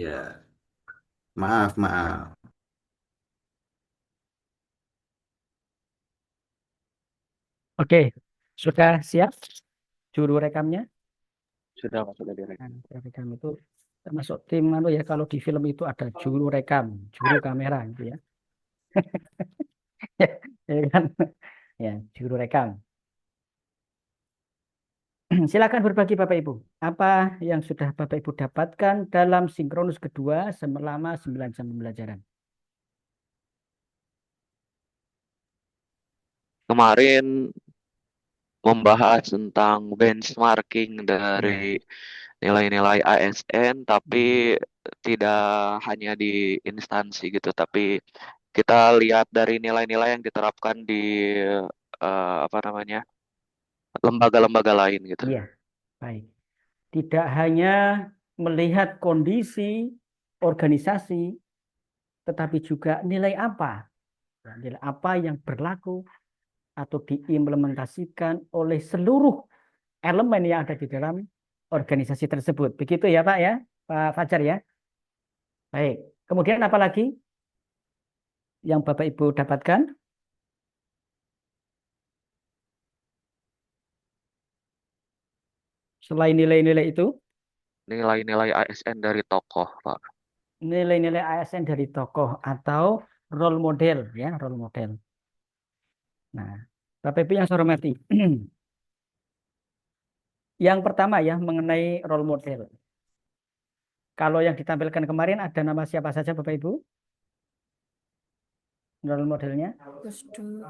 Ya, maaf, maaf. Oke, sudah siap juru rekamnya? Sudah masuk dari Nah, rekam. juru rekam itu termasuk tim anu ya, kalau di film itu ada juru rekam, juru kamera gitu ya. Ya kan? Ya, juru rekam. Silakan berbagi Bapak Ibu. Apa yang sudah Bapak Ibu dapatkan dalam sinkronus kedua selama 9 jam pembelajaran? Kemarin membahas tentang benchmarking Ya. dari nilai-nilai ASN, Hmm. tapi tidak hanya di instansi gitu, tapi kita lihat dari nilai-nilai yang diterapkan di apa namanya, lembaga-lembaga lain gitu. Iya, baik. Tidak hanya melihat kondisi organisasi, tetapi juga nilai apa, ya, nilai apa yang berlaku atau diimplementasikan oleh seluruh elemen yang ada di dalam organisasi tersebut. Begitu ya Pak ya, Pak Fajar ya. Baik. Kemudian apa lagi yang Bapak Ibu dapatkan selain nilai-nilai itu? Nilai-nilai ASN dari tokoh, Pak. Nilai-nilai ASN dari tokoh atau role model ya, role model. Nah, Bapak Ibu yang saya hormati, yang pertama ya mengenai role model. Kalau yang ditampilkan kemarin ada nama siapa saja Bapak Ibu? Role modelnya? Gus Dur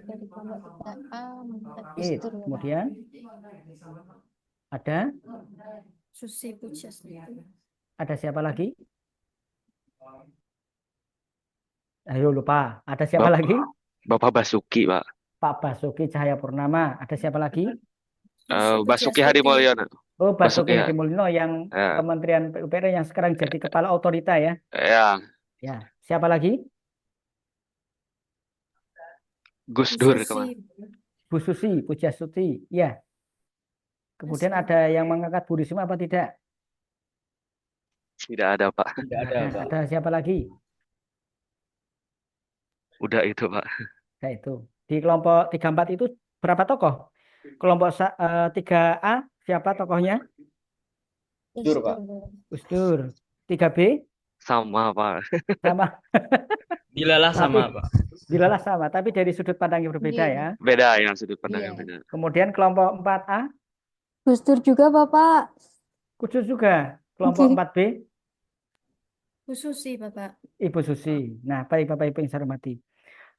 dari kelompok 3A, Gus It. Dur Bapak. Kemudian ada Susi Pujiastuti. ada siapa lagi? Ayo lupa. Ada siapa Bapak, lagi? Bapak Basuki, Pak. Pak Basuki Cahayapurnama. Ada siapa lagi? Susi Basuki Hadi Pujiastuti. Mulyono. Oh, Basuki Basuki ya. Hadi Mulyono yang Ya, Kementerian PUPR yang sekarang jadi kepala otorita ya. ya, Ya, siapa lagi? Gus Bu Dur Susi. kemana? Bu Susi Pujiastuti. Ya. Kemudian Asli. ada yang mengangkat Bu Risma apa tidak? Tidak ada, Pak. Tidak Tidak ada, ada. Pak. Ada siapa lagi? Udah itu, Pak. Nah, itu. Di kelompok 34 itu berapa tokoh? Kelompok 3A siapa tokohnya? Gus Jujur, Dur Pak. Bapak. Gus Dur. 3B Sama, Pak. sama Dilalah sama, tapi Pak. dilalah sama tapi dari sudut pandang yang berbeda Iya. ya. Beda ya sudut pandang yang Iya. beda. Kemudian kelompok 4A Gus Dur juga Bapak. khusus juga. Kelompok Oke. 4B Bu Susi Bapak. Ibu Susi. Nah, baik Bapak Ibu yang saya hormati.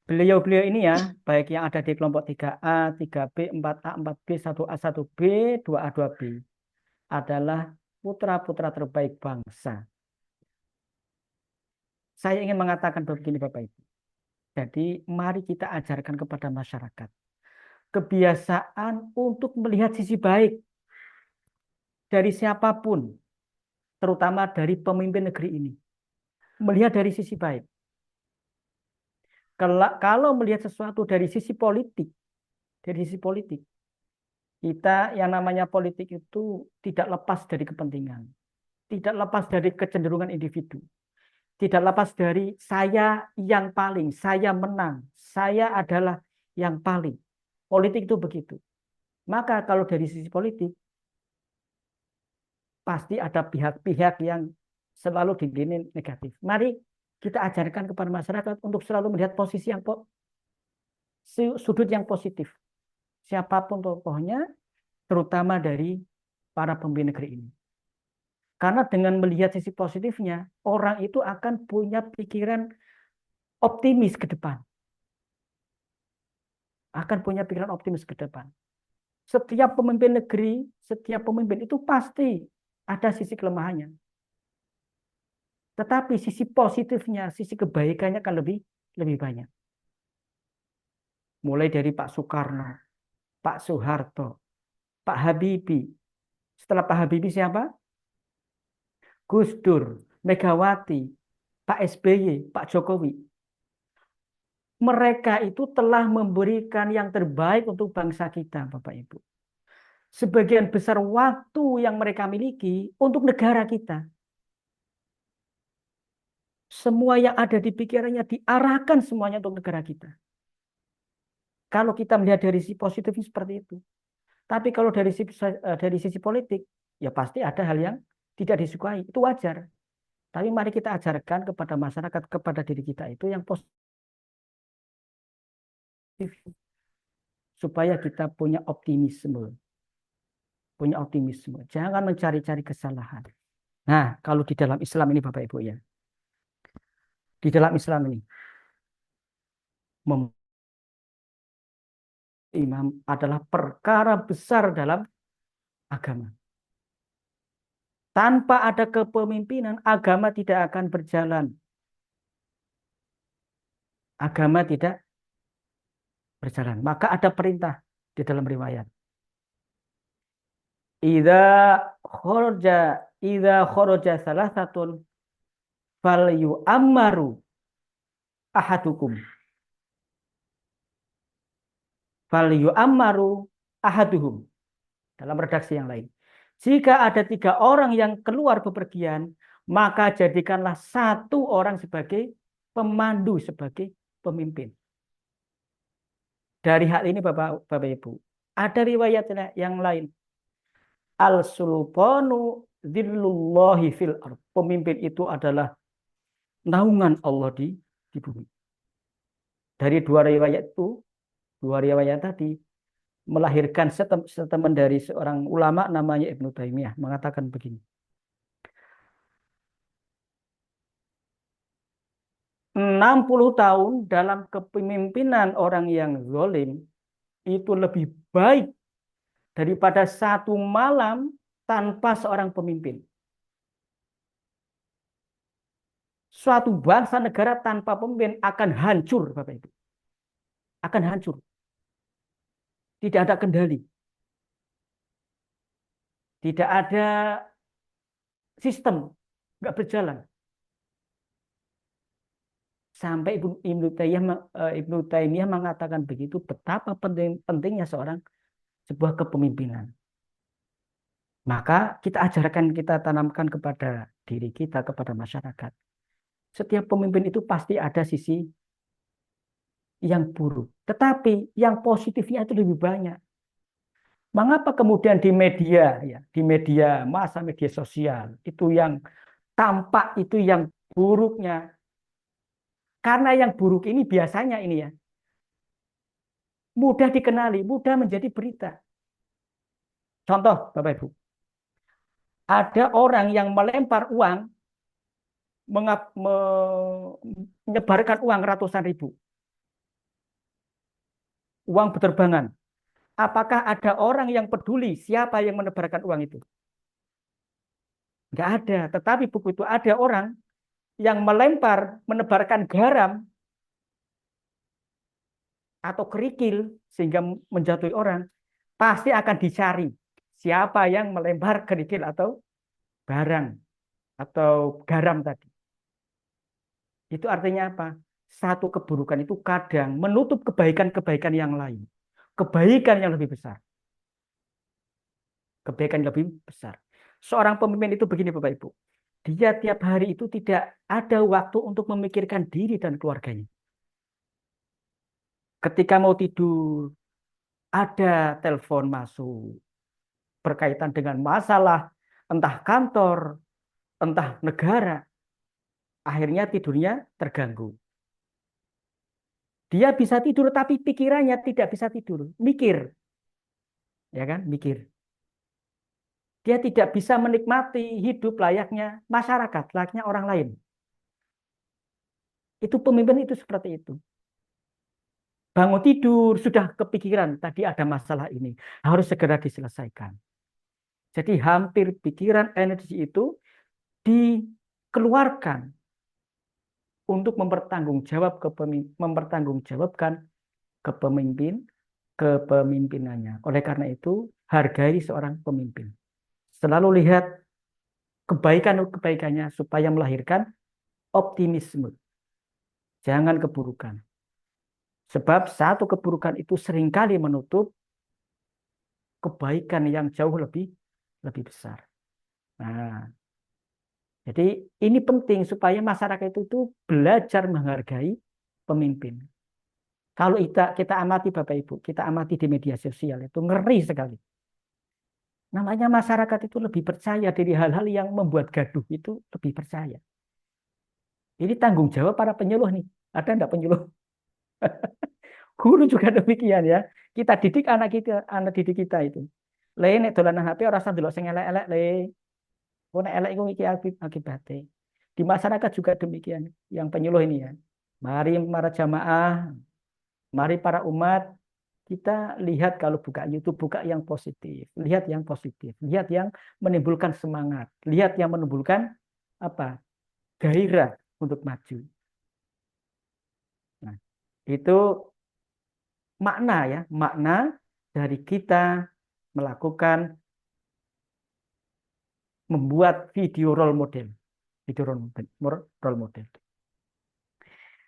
Beliau-beliau ini ya, baik yang ada di kelompok 3A, 3B, 4A, 4B, 1A, 1B, 2A, 2B adalah putra-putra terbaik bangsa. Saya ingin mengatakan begini Bapak Ibu. Jadi mari kita ajarkan kepada masyarakat kebiasaan untuk melihat sisi baik dari siapapun, terutama dari pemimpin negeri ini. Melihat dari sisi baik. Kalau melihat sesuatu dari sisi politik, kita yang namanya politik itu tidak lepas dari kepentingan, tidak lepas dari kecenderungan individu, tidak lepas dari saya yang paling, saya menang, saya adalah yang paling. Politik itu begitu. Maka kalau dari sisi politik, pasti ada pihak-pihak yang selalu dinilai negatif. Mari kita ajarkan kepada masyarakat untuk selalu melihat posisi yang sudut yang positif. Siapapun tokohnya, terutama dari para pemimpin negeri ini. Karena dengan melihat sisi positifnya, orang itu akan punya pikiran optimis ke depan. Akan punya pikiran optimis ke depan. Setiap pemimpin negeri, setiap pemimpin itu pasti ada sisi kelemahannya. Tetapi sisi positifnya, sisi kebaikannya akan lebih banyak. Mulai dari Pak Soekarno, Pak Soeharto, Pak Habibie. Setelah Pak Habibie siapa? Gus Dur, Megawati, Pak SBY, Pak Jokowi. Mereka itu telah memberikan yang terbaik untuk bangsa kita, Bapak Ibu. Sebagian besar waktu yang mereka miliki untuk negara kita. Semua yang ada di pikirannya diarahkan semuanya untuk negara kita. Kalau kita melihat dari sisi positifnya seperti itu. Tapi kalau dari sisi politik, ya pasti ada hal yang tidak disukai. Itu wajar. Tapi mari kita ajarkan kepada masyarakat, kepada diri kita itu yang positif. Supaya kita punya optimisme. Punya optimisme. Jangan mencari-cari kesalahan. Nah, kalau di dalam Islam ini Bapak Ibu ya. Di dalam Islam ini. Imam adalah perkara besar dalam agama. Tanpa ada kepemimpinan, agama tidak akan berjalan. Agama tidak berjalan. Maka ada perintah di dalam riwayat. Idza kharaja salasatun fal yu'ammaru ahadukum. Fal yu'ammaru ahaduhum. Dalam redaksi yang lain. Jika ada 3 orang yang keluar bepergian, maka jadikanlah 1 orang sebagai pemandu, sebagai pemimpin. Dari hal ini Bapak Ibu, ada riwayat yang lain. Al-sultanu dzillullahi fil ardh. Pemimpin itu adalah naungan Allah di bumi. Dari 2 riwayat itu, 2 riwayat tadi, melahirkan statement dari seorang ulama namanya Ibnu Taimiyah mengatakan begini. 60 tahun dalam kepemimpinan orang yang zalim itu lebih baik daripada 1 malam tanpa seorang pemimpin. Suatu bangsa negara tanpa pemimpin akan hancur, Bapak Ibu. Akan hancur. Tidak ada kendali. Tidak ada sistem. Nggak berjalan. Sampai Ibnu Taimiyah mengatakan begitu, betapa pentingnya sebuah kepemimpinan. Maka kita ajarkan, kita tanamkan kepada diri kita, kepada masyarakat. Setiap pemimpin itu pasti ada sisi yang buruk. Tetapi yang positifnya itu lebih banyak. Mengapa kemudian di media, ya, di media massa, media sosial, itu yang tampak itu yang buruknya. Karena yang buruk ini biasanya ini ya, mudah dikenali, mudah menjadi berita. Contoh, Bapak Ibu. Ada orang yang melempar uang, menyebarkan uang ratusan ribu. Uang berterbangan. Apakah ada orang yang peduli siapa yang menebarkan uang itu? Enggak ada. Tetapi buku itu ada orang yang menebarkan garam atau kerikil sehingga menjatuhi orang, pasti akan dicari siapa yang melempar kerikil atau barang atau garam tadi. Itu artinya apa? Satu keburukan itu kadang menutup kebaikan-kebaikan yang lain. Kebaikan yang lebih besar. Kebaikan yang lebih besar. Seorang pemimpin itu begini Bapak Ibu. Dia tiap hari itu tidak ada waktu untuk memikirkan diri dan keluarganya. Ketika mau tidur, ada telepon masuk. Berkaitan dengan masalah, entah kantor, entah negara. Akhirnya tidurnya terganggu. Dia bisa tidur, tapi pikirannya tidak bisa tidur. Mikir. Ya kan? Mikir. Dia tidak bisa menikmati hidup layaknya masyarakat, layaknya orang lain. Itu pemimpin itu seperti itu. Bangun tidur, sudah kepikiran, tadi ada masalah ini. Harus segera diselesaikan. Jadi hampir pikiran, energi itu dikeluarkan untuk mempertanggungjawabkan kepemimpinannya. Oleh karena itu, hargai seorang pemimpin. Selalu lihat kebaikannya supaya melahirkan optimisme. Jangan keburukan. Sebab satu keburukan itu seringkali menutup kebaikan yang jauh lebih besar. Nah, Jadi ini penting supaya masyarakat itu belajar menghargai pemimpin. Kalau kita amati Bapak Ibu, kita amati di media sosial itu ngeri sekali. Namanya masyarakat itu lebih percaya dari hal-hal yang membuat gaduh itu lebih percaya. Ini tanggung jawab para penyuluh nih. Ada enggak penyuluh? Guru juga demikian ya. Kita didik anak didik kita itu. Le nek dolanan HP ora usah ndelok sing elek-elek le. Kok nek elek iku iki akibatnya. Di masyarakat juga demikian. Yang penyuluh ini ya. Mari para jamaah, mari para umat, kita lihat kalau buka YouTube, buka yang positif. Lihat yang positif. Lihat yang menimbulkan semangat. Lihat yang menimbulkan apa? Gairah untuk maju. Nah, itu makna ya, makna dari kita melakukan membuat video role model. Video role model.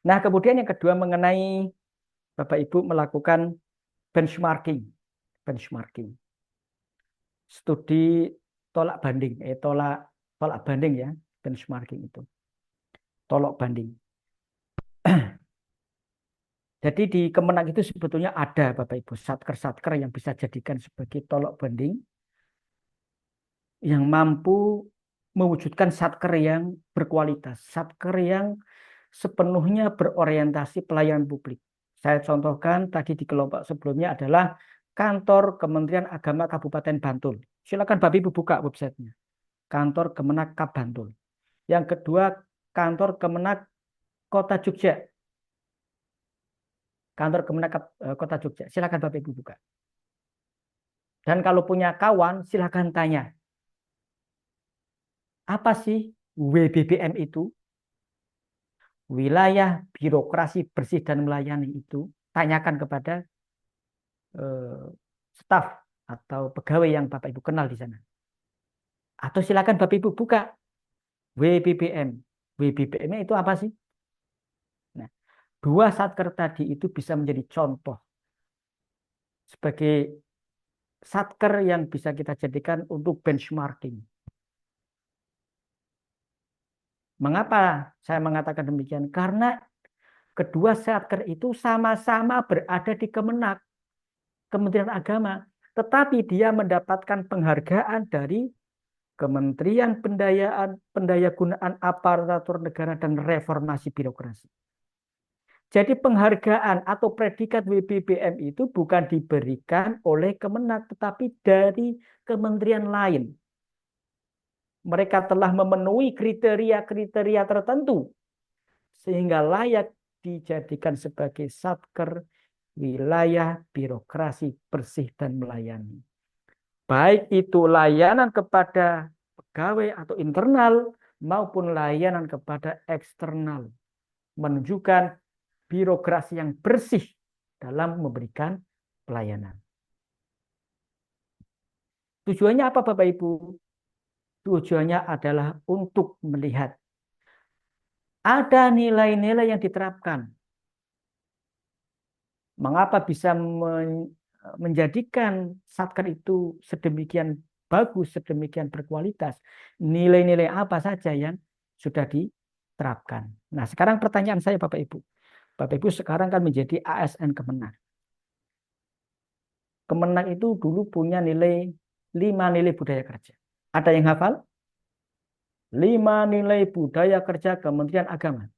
Nah, kemudian yang kedua mengenai Bapak Ibu melakukan benchmarking. Benchmarking. Studi tolak banding, tolak banding ya, benchmarking itu. Tolak banding. Jadi di Kemenang itu sebetulnya ada Bapak Ibu satker-satker yang bisa jadikan sebagai tolak banding yang mampu mewujudkan satker yang berkualitas, satker yang sepenuhnya berorientasi pelayanan publik. Saya contohkan tadi di kelompok sebelumnya adalah Kantor Kementerian Agama Kabupaten Bantul. Silakan Bapak Ibu buka websitenya. Kantor Kemenak Kab Bantul. Yang kedua, Kantor Kemenak Kota Jogja. Kantor Kemenak Kota Jogja. Silakan Bapak Ibu buka. Dan kalau punya kawan, silakan tanya. Apa sih WBBM itu? Wilayah Birokrasi Bersih dan Melayani itu. Tanyakan kepada staf atau pegawai yang Bapak Ibu kenal di sana. Atau silakan Bapak Ibu buka WBBM. WBBM itu apa sih? Nah, dua satker tadi itu bisa menjadi contoh sebagai satker yang bisa kita jadikan untuk benchmarking. Mengapa saya mengatakan demikian? Karena kedua satker itu sama-sama berada di Kemenak, Kementerian Agama, tetapi dia mendapatkan penghargaan dari Kementerian Pendayagunaan Aparatur Negara dan Reformasi Birokrasi. Jadi penghargaan atau predikat WBBM itu bukan diberikan oleh Kemenak, tetapi dari kementerian lain. Mereka telah memenuhi kriteria-kriteria tertentu sehingga layak dijadikan sebagai satker wilayah birokrasi bersih dan melayani. Baik itu layanan kepada pegawai atau internal maupun layanan kepada eksternal. Menunjukkan birokrasi yang bersih dalam memberikan pelayanan. Tujuannya apa Bapak Ibu? Tujuannya adalah untuk melihat ada nilai-nilai yang diterapkan. Mengapa bisa menjadikan satker itu sedemikian bagus, sedemikian berkualitas? Nilai-nilai apa saja yang sudah diterapkan? Nah, sekarang pertanyaan saya Bapak Ibu. Bapak Ibu sekarang kan menjadi ASN Kemenang. Kemenang itu dulu punya 5 nilai budaya kerja. Ada yang hafal? 5 nilai budaya kerja Kementerian Agama.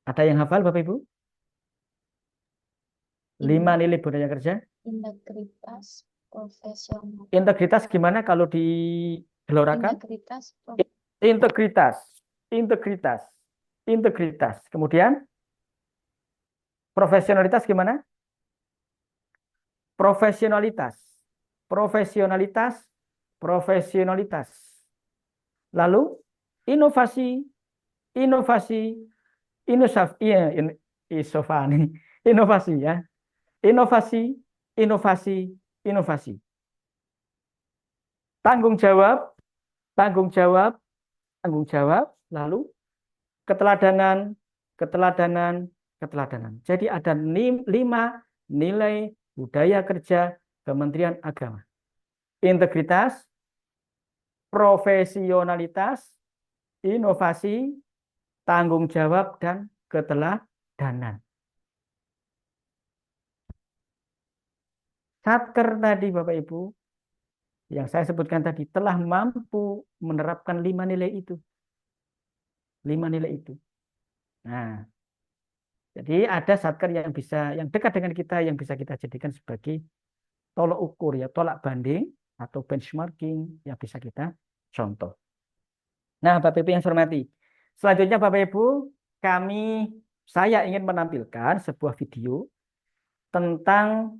Ada yang hafal Bapak Ibu? 5 nilai budaya kerja. Integritas profesional. Integritas gimana kalau digelorakan? Integritas. Kemudian profesionalitas gimana? Profesionalitas. Lalu inovasi. Inovasi ya. Inovasi. Tanggung jawab. Lalu keteladanan. Jadi ada 5 nilai budaya kerja Kementerian Agama. Integritas, profesionalitas, inovasi, tanggung jawab, dan keteladanan. Satker tadi Bapak Ibu, yang saya sebutkan tadi, telah mampu menerapkan 5 nilai itu. 5 nilai itu. Nah, jadi ada satker yang dekat dengan kita, yang bisa kita jadikan sebagai tolok ukur, ya, tolak banding atau benchmarking yang bisa kita contoh. Nah, Bapak Ibu yang saya hormati, selanjutnya Bapak Ibu, saya ingin menampilkan sebuah video tentang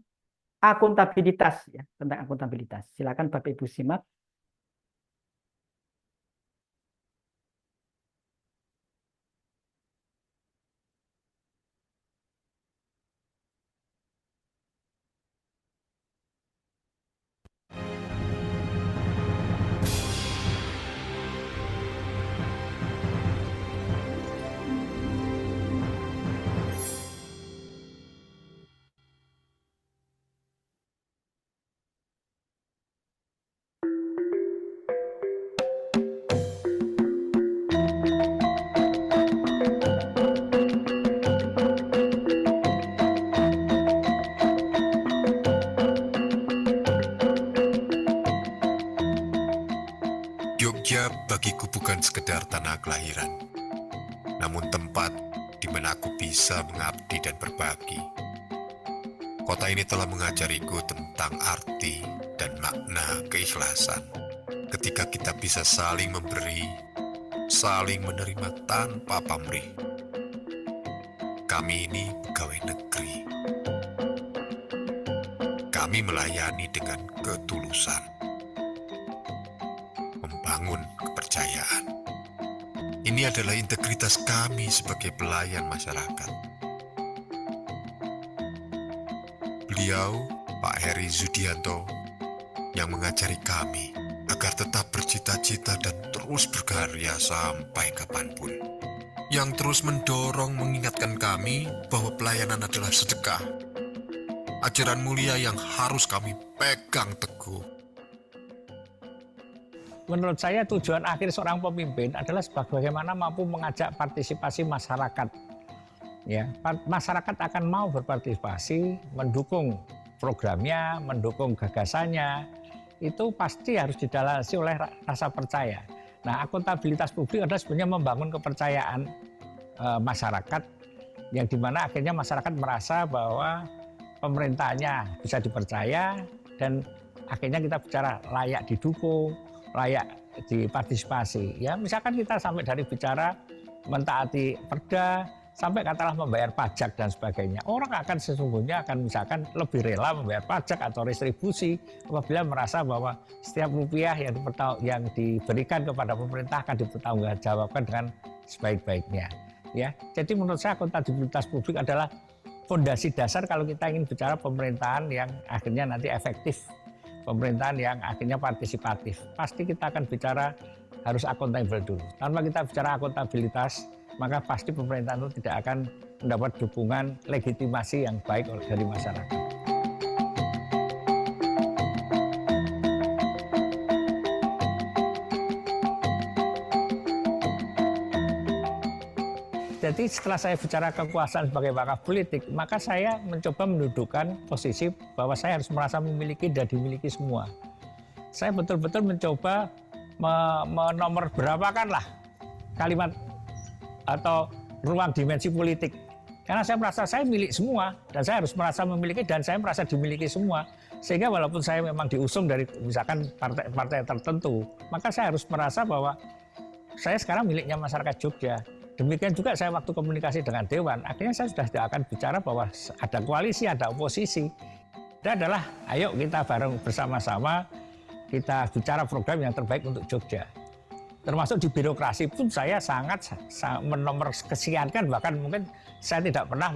akuntabilitas, ya, tentang akuntabilitas. Silakan Bapak Ibu simak. Jogja bagiku bukan sekedar tanah kelahiran, namun tempat di mana aku bisa mengabdi dan berbagi. Kota ini telah mengajariku tentang arti dan makna keikhlasan. Ketika kita bisa saling memberi, saling menerima tanpa pamrih. Kami ini pegawai negeri. Kami melayani dengan ketulusan, membangun kepercayaan. Ini adalah integritas kami sebagai pelayan masyarakat. Beliau, Pak Heri Zudianto, yang mengajari kami agar tetap bercita-cita dan terus berkarya sampai kapanpun. Yang terus mendorong mengingatkan kami bahwa pelayanan adalah sedekah. Ajaran mulia yang harus kami pegang teguh. Menurut saya tujuan akhir seorang pemimpin adalah bagaimana mampu mengajak partisipasi masyarakat. Ya, masyarakat akan mau berpartisipasi, mendukung programnya, mendukung gagasannya. Itu pasti harus didalasi oleh rasa percaya. Nah, akuntabilitas publik adalah sebenarnya membangun kepercayaan masyarakat, yang dimana akhirnya masyarakat merasa bahwa pemerintahnya bisa dipercaya, dan akhirnya kita bicara layak didukung, layak dipartisipasi. Ya, misalkan kita sampai dari bicara mentaati perda, sampai katakanlah membayar pajak dan sebagainya. Orang akan sesungguhnya misalkan lebih rela membayar pajak atau retribusi apabila merasa bahwa setiap rupiah yang diberikan kepada pemerintah akan dipertanggungjawabkan dengan sebaik-baiknya. Ya, jadi menurut saya akuntabilitas publik adalah fondasi dasar kalau kita ingin bicara pemerintahan yang akhirnya nanti efektif, pemerintahan yang akhirnya partisipatif. Pasti kita akan bicara harus akuntabel dulu. Tanpa kita bicara akuntabilitas, maka pasti pemerintahan itu tidak akan mendapat dukungan legitimasi yang baik dari masyarakat. Jadi setelah saya bicara kekuasaan sebagai wakaf politik, maka saya mencoba mendudukan posisi bahwa saya harus merasa memiliki dan dimiliki semua. Saya betul-betul mencoba menomor berapakanlah kalimat atau ruang dimensi politik. Karena saya merasa saya milik semua, dan saya harus merasa memiliki, dan saya merasa dimiliki semua. Sehingga walaupun saya memang diusung dari misalkan partai-partai tertentu, maka saya harus merasa bahwa saya sekarang miliknya masyarakat Jogja. Demikian juga saya waktu komunikasi dengan Dewan, akhirnya saya sudah tidak akan bicara bahwa ada koalisi, ada oposisi. Itu adalah, ayo kita bareng bersama-sama, kita bicara program yang terbaik untuk Jogja. Termasuk di birokrasi pun saya sangat menomor kesiankan, bahkan mungkin saya tidak pernah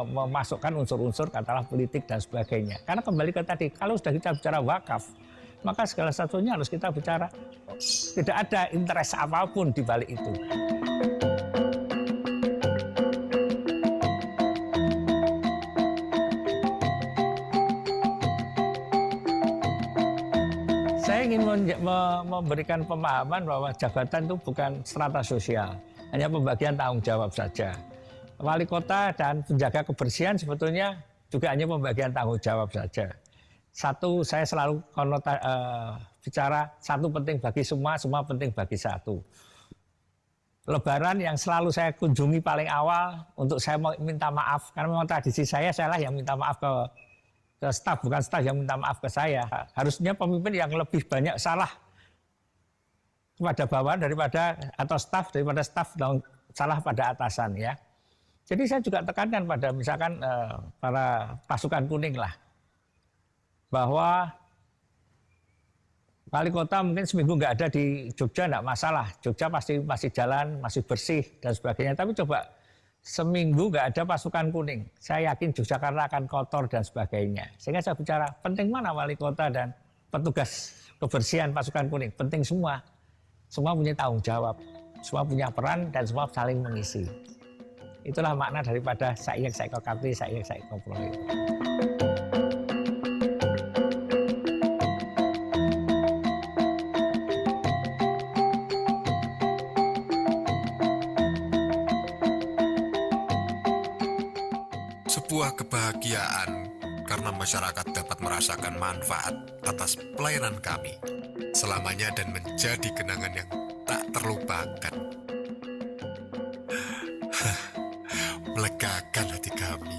memasukkan unsur-unsur katakanlah politik dan sebagainya. Karena kembali ke tadi, kalau sudah kita bicara wakaf, maka segala satunya harus kita bicara, tidak ada interest apapun di balik itu. Saya ingin memberikan pemahaman bahwa jabatan itu bukan strata sosial, hanya pembagian tanggung jawab saja. Wali kota dan penjaga kebersihan sebetulnya juga hanya pembagian tanggung jawab saja. Satu, saya selalu bicara satu penting bagi semua, semua penting bagi satu. Lebaran yang selalu saya kunjungi paling awal untuk saya minta maaf, karena memang tradisi saya lah yang minta maaf ke staf, bukan staf yang minta maaf ke saya. Harusnya pemimpin yang lebih banyak salah kepada bawahan daripada atau staf daripada staf salah pada atasan ya. Jadi saya juga tekankan pada misalkan para pasukan kuning lah, bahwa wali kota mungkin seminggu nggak ada di Jogja nggak masalah, Jogja pasti masih jalan, masih bersih dan sebagainya. Tapi coba seminggu nggak ada pasukan kuning, saya yakin Yogyakarta akan kotor dan sebagainya. Sehingga saya bicara penting mana wali kota dan petugas kebersihan pasukan kuning, penting semua. Semua punya tanggung jawab, semua punya peran dan semua saling mengisi. Itulah makna daripada Saiyek Saiko Kapti, Saiyek Saiko Pro itu. Sebuah kebahagiaan karena masyarakat dapat merasakan manfaat atas pelayanan kami selamanya dan menjadi kenangan yang tak terlupakan. Melegakan hati kami.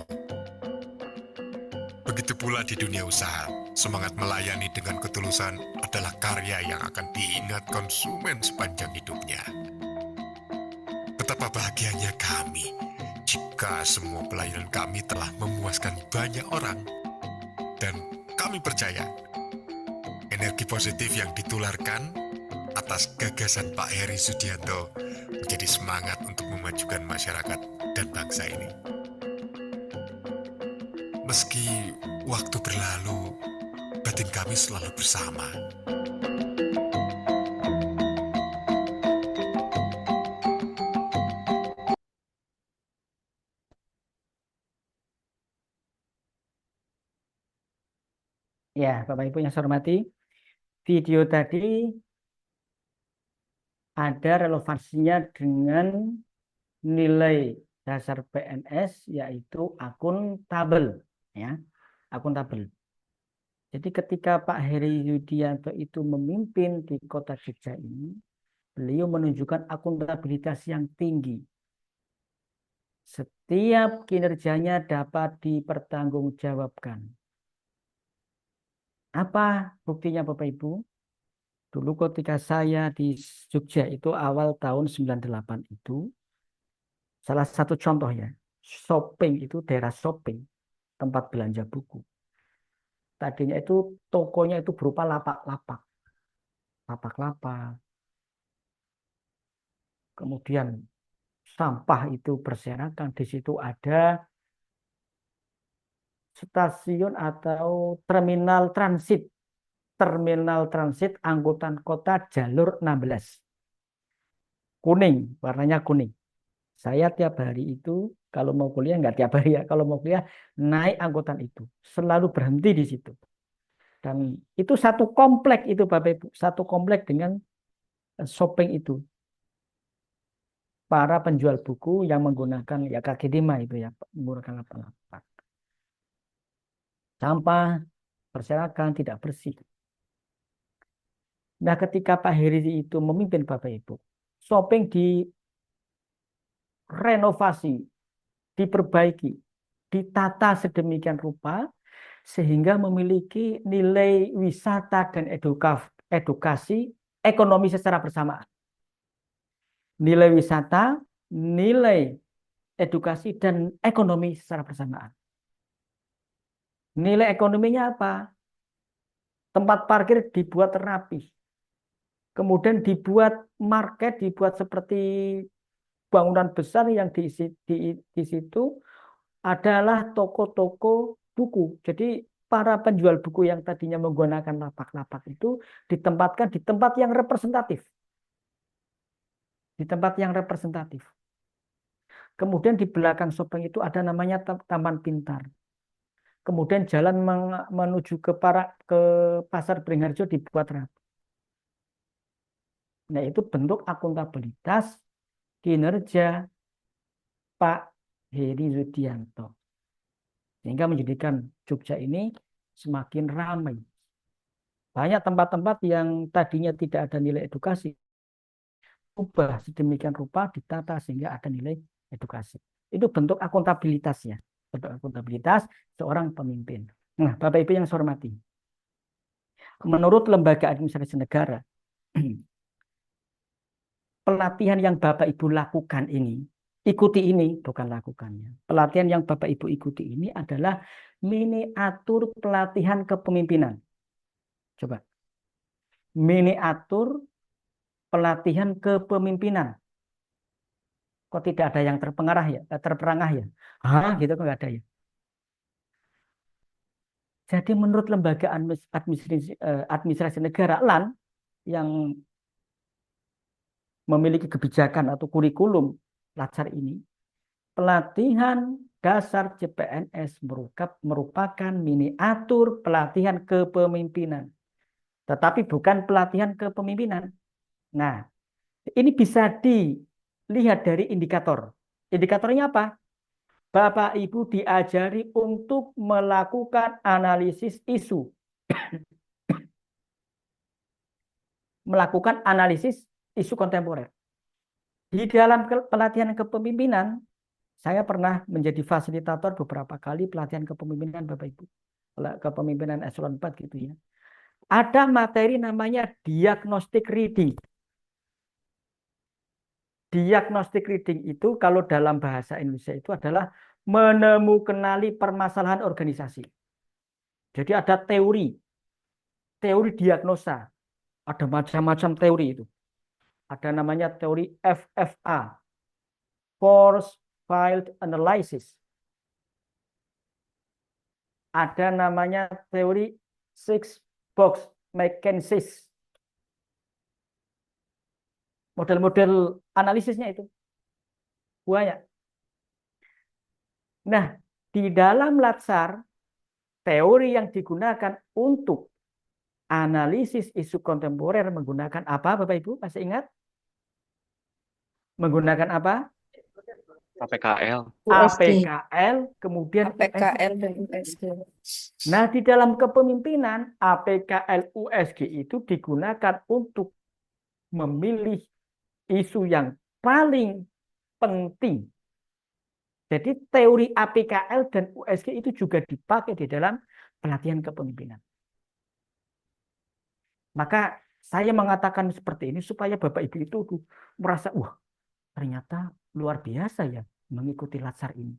Begitu pula di dunia usaha, semangat melayani dengan ketulusan adalah karya yang akan diingat konsumen sepanjang hidupnya. Betapa bahagianya kami jika semua pelayanan kami telah memuaskan banyak orang. Dan kami percaya, energi positif yang ditularkan atas gagasan Pak Heri Sudianto menjadi semangat untuk memajukan masyarakat dan bangsa ini. Meski waktu berlalu, batin kami selalu bersama. Ya, Bapak Ibu yang saya hormati, video tadi ada relevansinya dengan nilai dasar PNS, yaitu akuntabel, ya, akuntabel. Jadi ketika Pak Heri Yudianto itu memimpin di Kota Jogja ini, beliau menunjukkan akuntabilitas yang tinggi. Setiap kinerjanya dapat dipertanggungjawabkan. Apa buktinya Bapak Ibu? Dulu ketika saya di Jogja itu awal tahun 98 itu, salah satu contoh ya, shopping itu daerah shopping, tempat belanja buku. Tadinya itu tokonya itu berupa lapak-lapak. Lapak-lapak. Kemudian sampah itu berserakan. Di situ ada stasiun atau terminal transit. Terminal transit angkutan kota jalur 16. Kuning, warnanya kuning. Saya tiap hari itu, kalau mau kuliah, nggak tiap hari ya, kalau mau kuliah, naik angkutan itu. Selalu berhenti di situ. Dan itu satu komplek itu Bapak Ibu. Satu komplek dengan shopping itu. Para penjual buku yang menggunakan ya kaki lima itu ya, menggunakan lapak-lapak. Sampah, berserakan, tidak bersih. Nah, ketika Pak Heri itu memimpin Bapak Ibu, shopping direnovasi, diperbaiki, ditata sedemikian rupa sehingga memiliki nilai wisata dan edukasi ekonomi secara bersamaan. Nilai wisata, nilai edukasi dan ekonomi secara bersamaan. Nilai ekonominya apa? Tempat parkir dibuat rapi. Kemudian dibuat market, dibuat seperti bangunan besar yang di situ adalah toko-toko buku. Jadi para penjual buku yang tadinya menggunakan lapak-lapak itu ditempatkan di tempat yang representatif. Di tempat yang representatif. Kemudian di belakang shopping itu ada namanya Taman Pintar. Kemudian jalan menuju ke Pasar Beringharjo dibuat rapi. Nah, itu bentuk akuntabilitas kinerja Pak Heri Rudianto. Sehingga menjadikan Jogja ini semakin ramai. Banyak tempat-tempat yang tadinya tidak ada nilai edukasi, ubah sedemikian rupa, ditata sehingga ada nilai edukasi. Itu bentuk akuntabilitasnya. Bentuk akuntabilitas seorang pemimpin. Nah, Bapak Ibu yang saya hormati, menurut Lembaga Administrasi Negara, pelatihan yang Bapak Ibu lakukan ini, ikuti ini, bukan lakukannya. Pelatihan yang Bapak Ibu ikuti ini adalah miniatur pelatihan kepemimpinan. Coba. Miniatur pelatihan kepemimpinan. Kok tidak ada yang terpengarah ya, terperangah ya? Hah, gitu kok nggak ada ya? Jadi menurut Lembaga Administrasi Negara LAN yang memiliki kebijakan atau kurikulum Latsar ini, pelatihan dasar CPNS merupakan miniatur pelatihan kepemimpinan. Tetapi bukan pelatihan kepemimpinan. Nah, ini bisa dilihat dari indikator. Indikatornya apa? Bapak Ibu diajari untuk melakukan analisis isu. Melakukan analisis isu kontemporer. Di dalam pelatihan kepemimpinan, saya pernah menjadi fasilitator beberapa kali pelatihan kepemimpinan Bapak Ibu. Kepemimpinan eselon 4 gitu ya. Ada materi namanya diagnostic reading. Diagnostic reading itu kalau dalam bahasa Indonesia itu adalah menemukanali permasalahan organisasi. Jadi ada teori diagnosa. Ada macam-macam teori itu. Ada namanya teori FFA, Force Field Analysis. Ada namanya teori Six Box Mechanism. Model-model analisisnya itu banyak. Nah, di dalam Latsar, teori yang digunakan untuk analisis isu kontemporer menggunakan apa, Bapak Ibu? Masih ingat? Menggunakan apa? APKL. USG. APKL, kemudian APKL USG. dan USG. Nah, di dalam kepemimpinan, APKL USG itu digunakan untuk memilih isu yang paling penting. Jadi teori APKL dan USG itu juga dipakai di dalam pelatihan kepemimpinan. Maka saya mengatakan seperti ini supaya Bapak Ibu itu merasa, wah ternyata luar biasa ya mengikuti Latsar ini.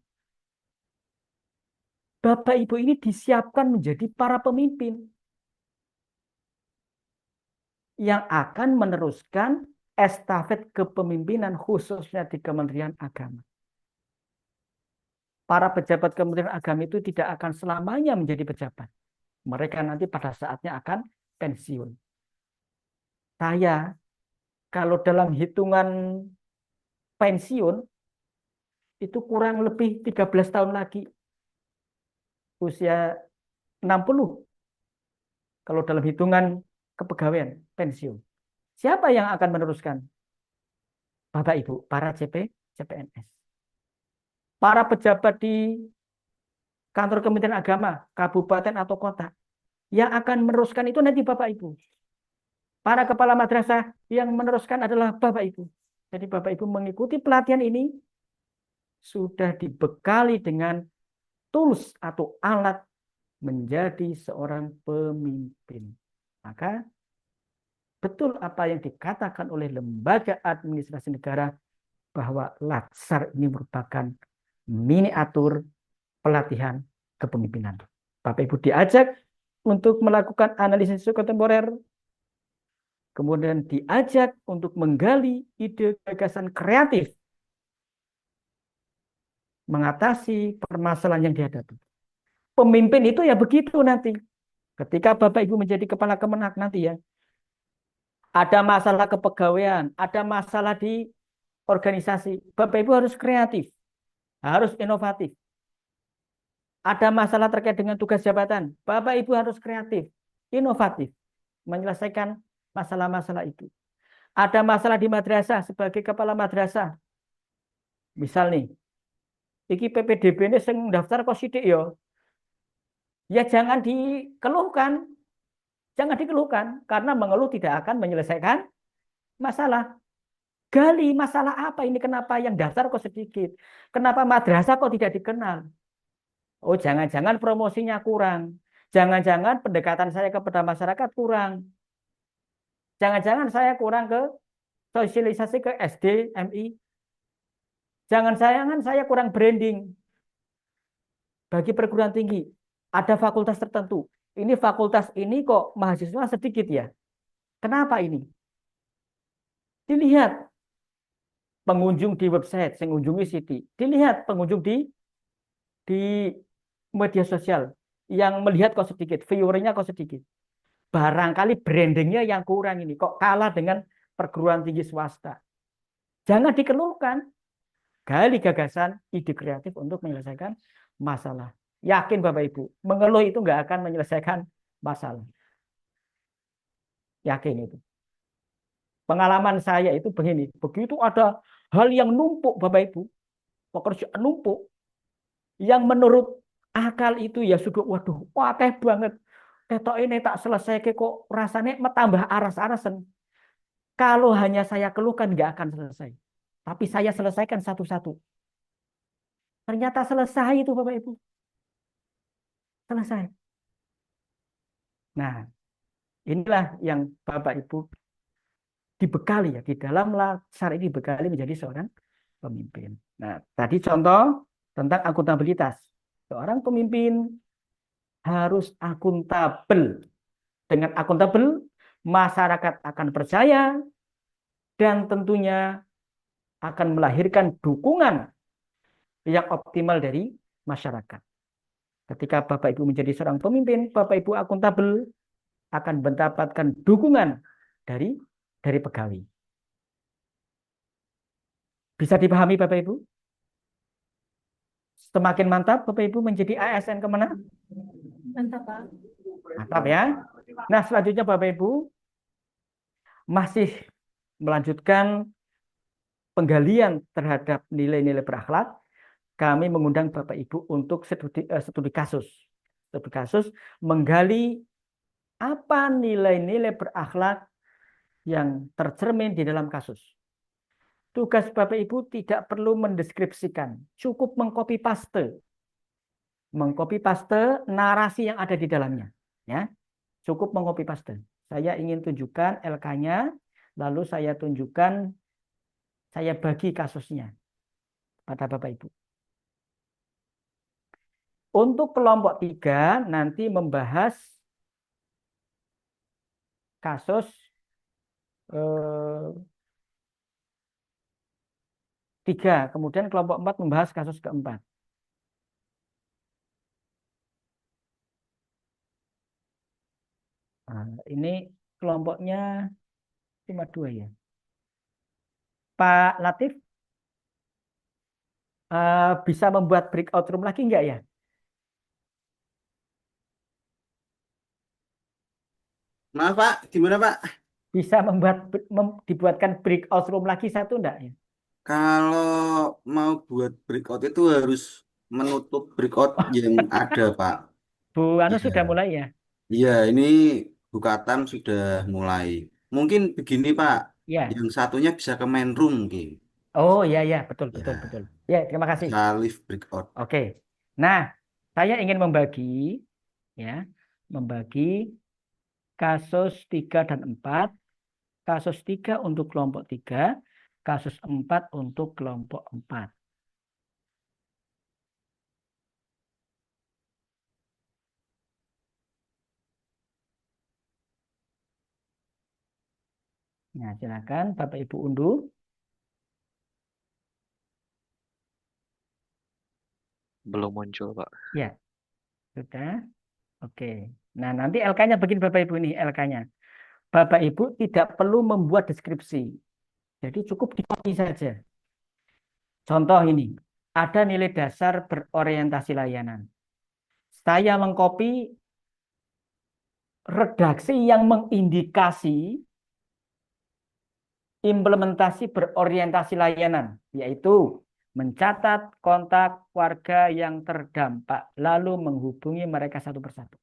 Bapak Ibu ini disiapkan menjadi para pemimpin yang akan meneruskan estafet kepemimpinan khususnya di Kementerian Agama. Para pejabat Kementerian Agama itu tidak akan selamanya menjadi pejabat. Mereka nanti pada saatnya akan pensiun. Saya, kalau dalam hitungan pensiun, itu kurang lebih 13 tahun lagi. Usia 60. Kalau dalam hitungan kepegawaian, pensiun. Siapa yang akan meneruskan? Bapak Ibu, para CPNS. Para pejabat di kantor Kementerian Agama, kabupaten atau kota. Yang akan meneruskan itu nanti Bapak Ibu. Para kepala madrasah yang meneruskan adalah Bapak Ibu. Jadi Bapak Ibu mengikuti pelatihan ini sudah dibekali dengan tools atau alat menjadi seorang pemimpin. Maka betul apa yang dikatakan oleh Lembaga Administrasi Negara bahwa Latsar ini merupakan miniatur pelatihan kepemimpinan. Bapak Ibu diajak untuk melakukan analisis isu kontemporer, kemudian diajak untuk menggali ide gagasan kreatif mengatasi permasalahan yang dihadapi. Pemimpin itu ya begitu nanti. Ketika Bapak Ibu menjadi kepala Kemenak nanti ya, ada masalah kepegawaian, ada masalah di organisasi, Bapak Ibu harus kreatif, harus inovatif. Ada masalah terkait dengan tugas jabatan, Bapak Ibu harus kreatif, inovatif, menyelesaikan masalah-masalah itu. Ada masalah di madrasah sebagai kepala madrasah. Misal nih, iki PPDB ini sing daftar kok sidik ya. Ya jangan dikeluhkan, jangan dikeluhkan karena mengeluh tidak akan menyelesaikan masalah. Gali masalah apa ini, kenapa yang daftar kok sedikit? Kenapa madrasah kok tidak dikenal? Oh, jangan-jangan promosinya kurang. Jangan-jangan pendekatan saya kepada masyarakat kurang. Jangan-jangan saya kurang ke sosialisasi ke SD, MI. Jangan-jangan saya kurang branding bagi perguruan tinggi. Ada fakultas tertentu. Ini fakultas ini kok mahasiswa sedikit ya. Kenapa ini? Dilihat pengunjung di website, mengunjungi Siti. Dilihat pengunjung di media sosial yang melihat kok sedikit, viewernya kok sedikit. Barangkali brandingnya yang kurang ini, kok kalah dengan perguruan tinggi swasta. Jangan dikeluhkan, gali gagasan, ide kreatif untuk menyelesaikan masalah. Yakin Bapak Ibu, mengeluh itu nggak akan menyelesaikan masalah. Yakin itu. Pengalaman saya itu begini, begitu ada hal yang numpuk Bapak Ibu, pekerjaan numpuk, yang menurut akal itu ya sudah, waduh, wakeh banget. Ketok ini tak selesai kok rasanya tambah aras-arasan. Kalau hanya saya keluhkan nggak akan selesai. Tapi saya selesaikan satu-satu. Ternyata selesai itu Bapak Ibu. Selesai. Nah, inilah yang Bapak Ibu dibekali ya. Di dalam latsar ini dibekali menjadi seorang pemimpin. Nah, tadi contoh tentang akuntabilitas. Seorang pemimpin harus akuntabel. Dengan akuntabel, masyarakat akan percaya dan tentunya akan melahirkan dukungan yang optimal dari masyarakat. Ketika Bapak Ibu menjadi seorang pemimpin, Bapak Ibu akuntabel, akan mendapatkan dukungan dari pegawai. Bisa dipahami Bapak Ibu? Semakin mantap Bapak Ibu menjadi ASN kemana? Mantap, Pak. Mantap ya. Nah, selanjutnya Bapak Ibu masih melanjutkan penggalian terhadap nilai-nilai berakhlak. Kami mengundang Bapak Ibu untuk studi kasus. Studi kasus menggali apa nilai-nilai berakhlak yang tercermin di dalam kasus. Tugas Bapak Ibu tidak perlu mendeskripsikan, cukup mengcopy paste. Mengcopy paste narasi yang ada di dalamnya, ya. Cukup mengcopy paste. Saya ingin tunjukkan LK-nya, lalu saya tunjukkan, saya bagi kasusnya pada Bapak Ibu. Untuk kelompok 3 nanti membahas kasus 3, kemudian kelompok 4 membahas kasus keempat. Nah, ini kelompoknya cuma 2 ya. Pak Latif bisa membuat breakout room lagi enggak ya? Maaf Pak, gimana Pak? Bisa dibuatkan breakout room lagi 1 enggak ya? Kalau mau buat breakout itu harus menutup breakout yang ada Pak. Bu Anu Iya, sudah mulai ya? iya ini Bukatam sudah mulai. Mungkin begini Pak, Ya. yang satunya bisa ke main room mungkin. Oh ya ya, betul betul Ya, betul. Ya, terima kasih. bisa live breakout. Oke. Nah, saya ingin ya, membagi kasus 3 dan 4, kasus 3 untuk kelompok 3, kasus 4 untuk kelompok 4. Nah, silakan Bapak Ibu unduh. Belum muncul, Pak. Ya, sudah. Oke. Nah, nanti LK-nya begini Bapak Ibu ini LK-nya. Bapak Ibu tidak perlu membuat deskripsi. Jadi cukup di-copy saja. Contoh ini, ada nilai dasar berorientasi layanan. Saya mengcopy redaksi yang mengindikasi implementasi berorientasi layanan, yaitu mencatat kontak warga yang terdampak, lalu menghubungi mereka satu persatu.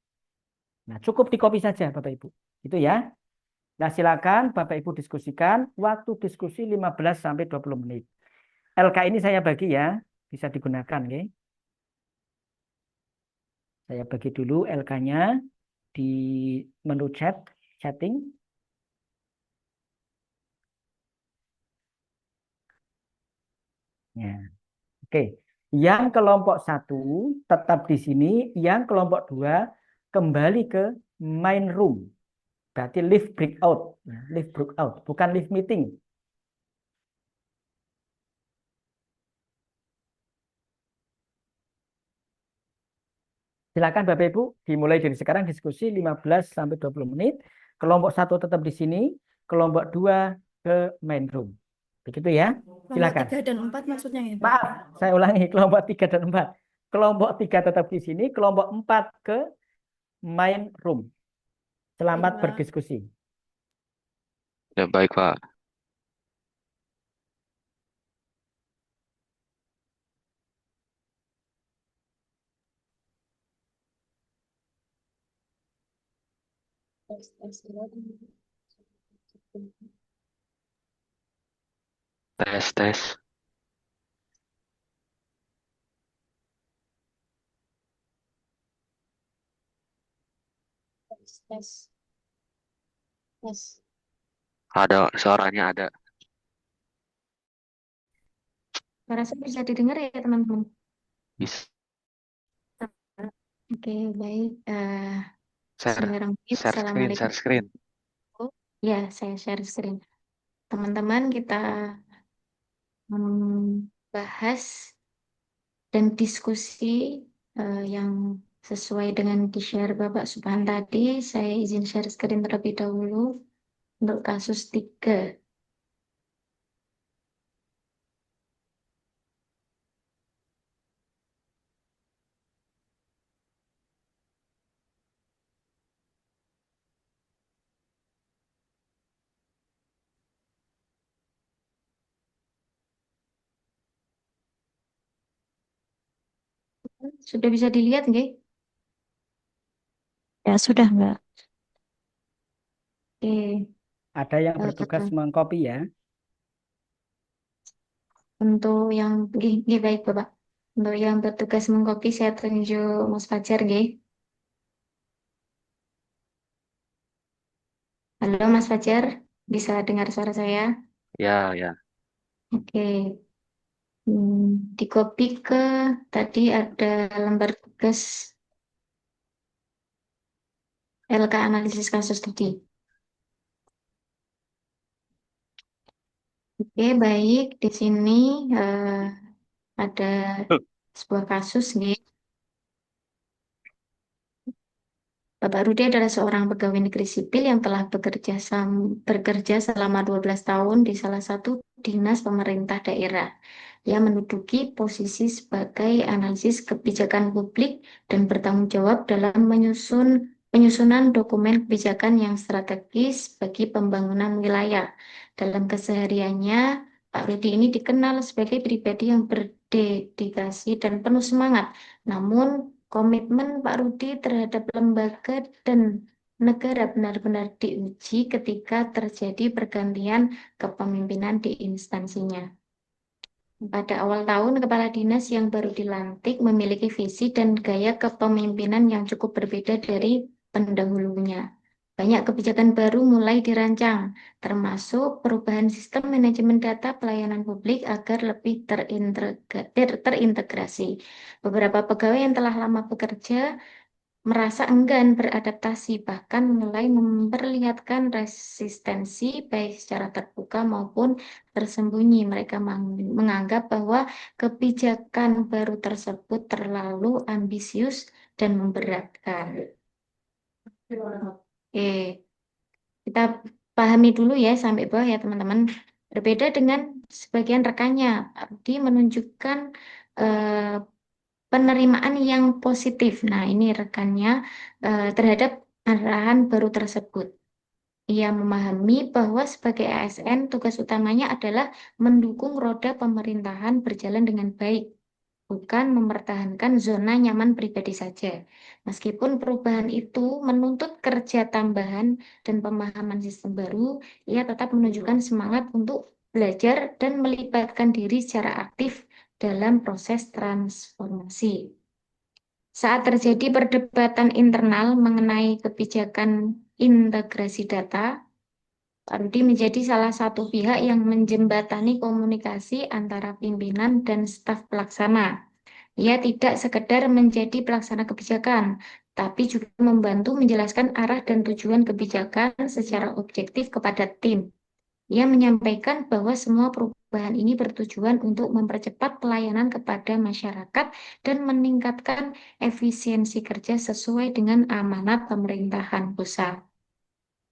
Nah, cukup di copy saja, Bapak Ibu. Itu ya. Nah, silakan Bapak Ibu diskusikan. Waktu diskusi 15 sampai 20 menit. LK ini saya bagi ya, bisa digunakan. Okay? Saya bagi dulu LK-nya di menu chatting. Ya. Oke, yang kelompok 1 tetap di sini, yang kelompok 2 kembali ke main room. Berarti live breakout. Live breakout, bukan live meeting. Silakan Bapak Ibu, dimulai dari sekarang diskusi 15 sampai 20 menit. Kelompok 1 tetap di sini, kelompok 2 ke main room. Begitu ya. Kelompok Silakan. 3 dan 4 maksudnya ya, Pak? Maaf, saya ulangi, kelompok 3 dan 4. Kelompok 3 tetap di sini, kelompok 4 ke main room. Selamat Pak. berdiskusi. Ya, baik, Pak. Tes, tes. Tes. Tes. Ada, suaranya ada. Suara saya bisa didengar ya, teman-teman? Bisa. Oke, baik. Share, Bismillahirrahmanirrahim. share screen, Assalamualaikum. share screen. Ya, saya share screen. Teman-teman, kita membahas dan diskusi yang sesuai dengan di-share Bapak Subhan tadi. Saya izin share screen terlebih dahulu untuk kasus 3. Sudah bisa dilihat nggih? Ya, sudah Mbak. Oke. Ada yang bertugas mengcopy ya. Untuk yang nggih, baik Bapak. Untuk yang bertugas mengcopy saya tunjuk Mas Fajar nggih. Halo Mas Fajar, bisa dengar suara saya? Ya, ya. Oke. Di copy ke tadi ada lembar tugas LK analisis kasus tadi. Oke, baik. Di sini ada sebuah kasus nih. Bapak Rudi adalah seorang pegawai negeri sipil yang telah bekerja selama 12 tahun di salah satu dinas pemerintah daerah. Dia menduduki posisi sebagai analisis kebijakan publik dan bertanggung jawab dalam penyusunan dokumen kebijakan yang strategis bagi pembangunan wilayah. Dalam kesehariannya, Pak Rudi ini dikenal sebagai pribadi yang berdedikasi dan penuh semangat. Namun, komitmen Pak Rudi terhadap lembaga dan negara benar-benar diuji ketika terjadi pergantian kepemimpinan di instansinya. Pada awal tahun, kepala dinas yang baru dilantik memiliki visi dan gaya kepemimpinan yang cukup berbeda dari pendahulunya. Banyak kebijakan baru mulai dirancang, termasuk perubahan sistem manajemen data pelayanan publik agar lebih terintegrasi. Beberapa pegawai yang telah lama bekerja merasa enggan beradaptasi, bahkan mulai memperlihatkan resistensi baik secara terbuka maupun tersembunyi. Mereka menganggap bahwa kebijakan baru tersebut terlalu ambisius dan memberatkan. Oke, kita pahami dulu ya sampai bawah ya teman-teman. Berbeda dengan sebagian rekannya, Abdi menunjukkan penerimaan yang positif. Nah, ini rekannya terhadap arahan baru tersebut. Ia memahami bahwa sebagai ASN tugas utamanya adalah mendukung roda pemerintahan berjalan dengan baik, bukan mempertahankan zona nyaman pribadi saja. Meskipun perubahan itu menuntut kerja tambahan dan pemahaman sistem baru, ia tetap menunjukkan semangat untuk belajar dan melibatkan diri secara aktif dalam proses transformasi. Saat terjadi perdebatan internal mengenai kebijakan integrasi data, Pak Rudi menjadi salah satu pihak yang menjembatani komunikasi antara pimpinan dan staf pelaksana. Ia tidak sekedar menjadi pelaksana kebijakan, tapi juga membantu menjelaskan arah dan tujuan kebijakan secara objektif kepada tim. Ia menyampaikan bahwa semua perubahan ini bertujuan untuk mempercepat pelayanan kepada masyarakat dan meningkatkan efisiensi kerja sesuai dengan amanat pemerintahan pusat.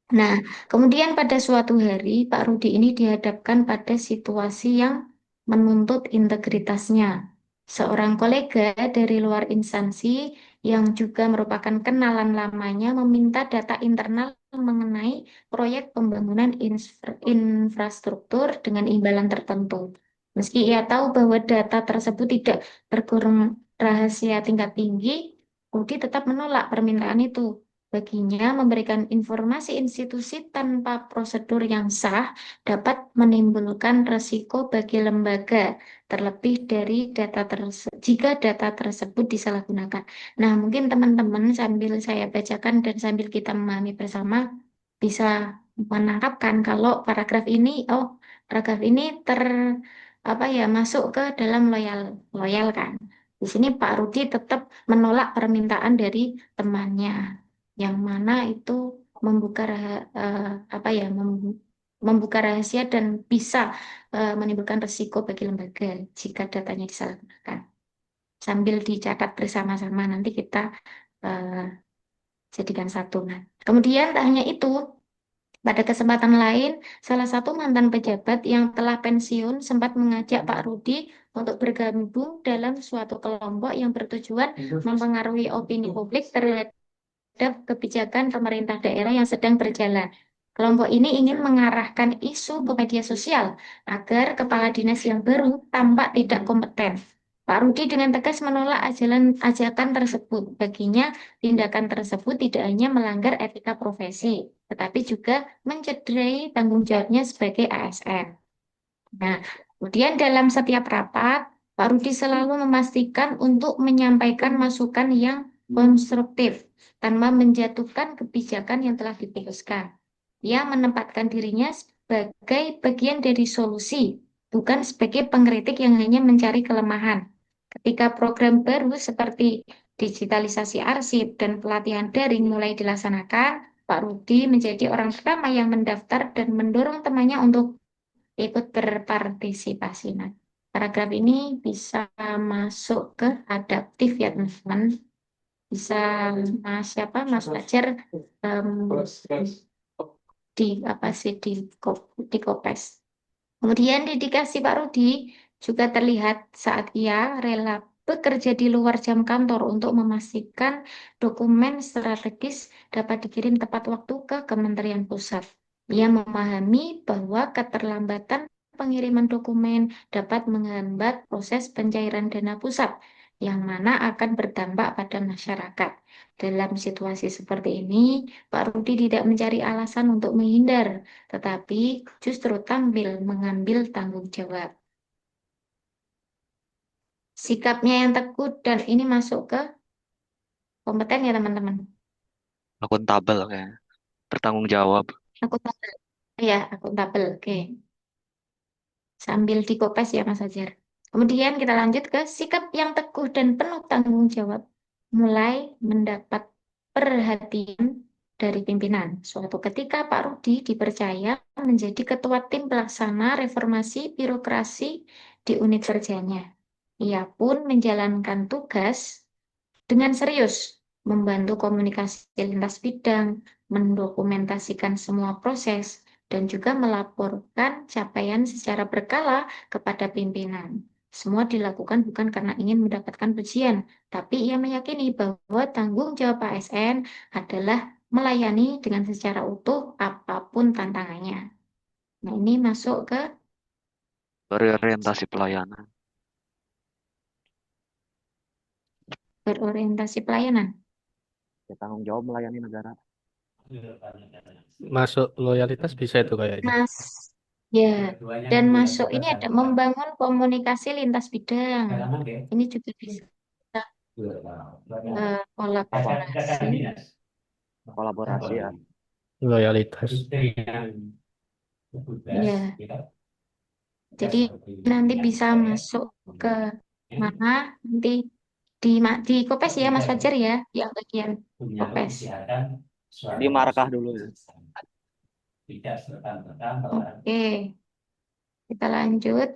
Nah, kemudian pada suatu hari Pak Rudi ini dihadapkan pada situasi yang menuntut integritasnya. Seorang kolega dari luar instansi yang juga merupakan kenalan lamanya meminta data internal mengenai proyek pembangunan infrastruktur dengan imbalan tertentu. Meski ia tahu bahwa data tersebut tidak tergolong rahasia tingkat tinggi, Rudi tetap menolak permintaan itu. Baginya, memberikan informasi institusi tanpa prosedur yang sah dapat menimbulkan resiko bagi lembaga, terlebih dari jika data tersebut disalahgunakan. Nah, mungkin teman-teman sambil saya bacakan dan sambil kita memahami bersama bisa menangkapkan kalau paragraf ini masuk ke dalam loyal kan. Di sini Pak Rudi tetap menolak permintaan dari temannya, yang mana itu membuka membuka rahasia dan bisa menimbulkan risiko bagi lembaga jika datanya disalahgunakan. Sambil dicatat bersama-sama nanti kita eh, jadikan satu. Nah, kemudian tak hanya itu, pada kesempatan lain, salah satu mantan pejabat yang telah pensiun sempat mengajak Pak Rudi untuk bergabung dalam suatu kelompok yang bertujuan mempengaruhi opini publik terhadap kebijakan pemerintah daerah yang sedang berjalan. Kelompok ini ingin mengarahkan isu ke media sosial agar kepala dinas yang baru tampak tidak kompeten. Pak Rudi dengan tegas menolak ajakan tersebut. Baginya, tindakan tersebut tidak hanya melanggar etika profesi, tetapi juga mencederai tanggung jawabnya sebagai ASN. Nah, kemudian dalam setiap rapat, Pak Rudi selalu memastikan untuk menyampaikan masukan yang konstruktif tanpa menjatuhkan kebijakan yang telah diputuskan. Ia menempatkan dirinya sebagai bagian dari solusi, bukan sebagai pengkritik yang hanya mencari kelemahan. Ketika program baru seperti digitalisasi arsip dan pelatihan daring mulai dilaksanakan, Pak Rudi menjadi orang pertama yang mendaftar dan mendorong temannya untuk ikut berpartisipasi. Nah, paragraf ini bisa masuk ke adaptif ya teman-teman. Bisa Mas Fajar di kopes. Kemudian dedikasi Pak Rudi juga terlihat saat ia rela bekerja di luar jam kantor untuk memastikan dokumen strategis dapat dikirim tepat waktu ke Kementerian Pusat. Ia memahami bahwa keterlambatan pengiriman dokumen dapat menghambat proses pencairan dana pusat, yang mana akan berdampak pada masyarakat. Dalam situasi seperti ini, Pak Rudi tidak mencari alasan untuk menghindar, tetapi justru tampil mengambil tanggung jawab. Sikapnya yang teguh dan ini masuk ke kompeten ya teman-teman. Akuntabel kayak bertanggung jawab. Akuntabel. Ya, akuntabel. Oke. Sambil dikopes ya Mas Ajar. Kemudian kita lanjut ke sikap yang teguh dan penuh tanggung jawab. Mulai mendapat perhatian dari pimpinan. Suatu ketika Pak Rudi dipercaya menjadi ketua tim pelaksana reformasi birokrasi di unit kerjanya. Ia pun menjalankan tugas dengan serius, membantu komunikasi lintas bidang, mendokumentasikan semua proses, dan juga melaporkan capaian secara berkala kepada pimpinan. Semua dilakukan bukan karena ingin mendapatkan pujian, tapi ia meyakini bahwa tanggung jawab ASN adalah melayani dengan secara utuh apapun tantangannya. Nah, ini masuk ke Berorientasi pelayanan. berorientasi pelayanan. Ya, tanggung jawab melayani negara. Masuk loyalitas bisa itu kayaknya. Mas, ya, dan masuk ini ada membangun komunikasi lintas bidang. Ini juga bisa Apa? kolaborasi. Kolaborasi ya. Loyalitas. Ya, jadi nanti bisa masuk ke mana? Nanti di Kopes ya, Mas Fajar ya, yang bagian Kopes. Di markah dulu ya. Oke, kita lanjut.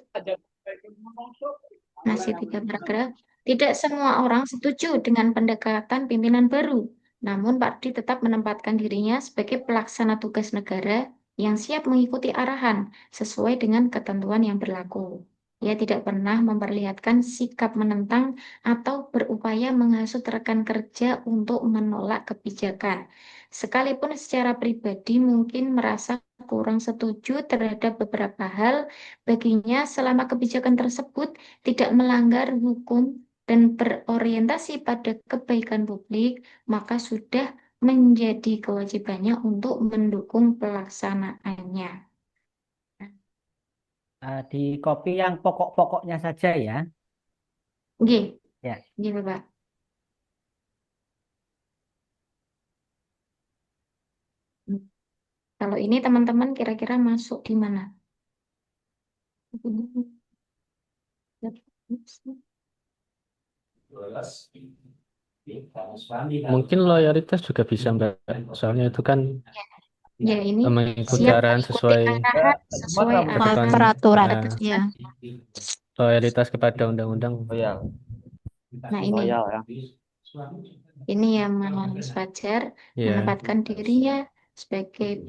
Masih 3 paragraf. Tidak semua orang setuju dengan pendekatan pimpinan baru. Namun Pak Rudi tetap menempatkan dirinya sebagai pelaksana tugas negara yang siap mengikuti arahan sesuai dengan ketentuan yang berlaku. Ia tidak pernah memperlihatkan sikap menentang atau berupaya menghasut rekan kerja untuk menolak kebijakan. Sekalipun secara pribadi mungkin merasa kurang setuju terhadap beberapa hal, baginya selama kebijakan tersebut tidak melanggar hukum dan berorientasi pada kebaikan publik, maka sudah menjadi kewajibannya untuk mendukung pelaksanaannya. Di copy yang pokok-pokoknya saja ya. Oke, Ya. oke Bapak. Kalau ini teman-teman kira-kira masuk di mana? Mungkin loyalitas juga bisa, Mbak. Soalnya itu kan Ya, ini mengikuti siap arahan mengikuti sesuai arahan sesuai ketentuan peraturan. Ya. loyalitas kepada undang-undang. Loyal. Nah, ini Loyal ya. yang Mas Fajar Ya. menempatkan dirinya sebagai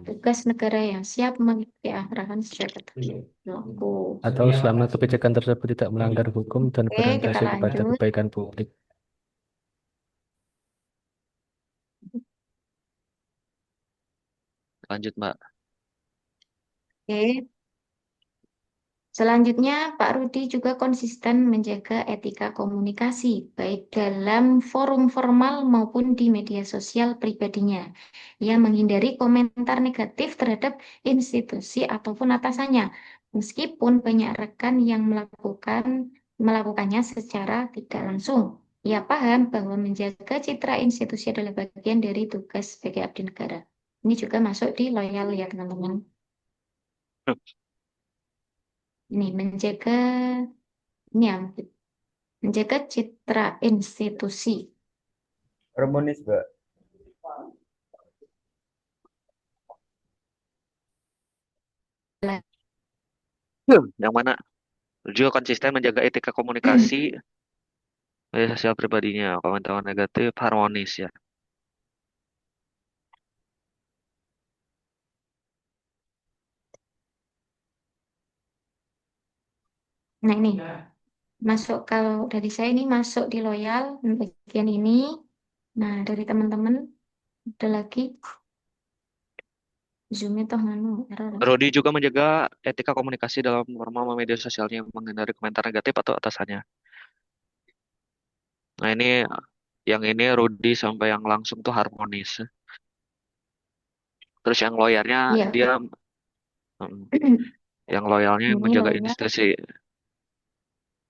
tugas negara yang siap mengikuti arahan sesuai ketentuan berlaku. Atau selama kebijakan tersebut tidak melanggar hukum dan Oke, kita berorientasi kepada lanjut. kebaikan publik. Lanjut, Mbak. Oke. Selanjutnya, Pak Rudi juga konsisten menjaga etika komunikasi, baik dalam forum formal maupun di media sosial pribadinya. Ia menghindari komentar negatif terhadap institusi ataupun atasannya, meskipun banyak rekan yang melakukannya secara tidak langsung. Ia paham bahwa menjaga citra institusi adalah bagian dari tugas sebagai abdi negara. Ini juga masuk di loyal ya, teman-teman. Ini menjaga citra institusi. Harmonis, Mbak. Yang mana juga konsisten menjaga etika komunikasi media sosial pribadinya, komentar negatif harmonis ya. Nah, ini masuk, kalau dari saya ini masuk di loyal bagian ini. Nah, dari teman-teman ada lagi Zoom-nya toh nganu error. Rodi juga menjaga etika komunikasi dalam normal media sosialnya, menghindari komentar negatif atau atasannya. Nah, yang ini Rudi sampai yang langsung tuh harmonis. Terus yang loyalnya Iya. dia yang loyalnya Ini menjaga loyal. institusi.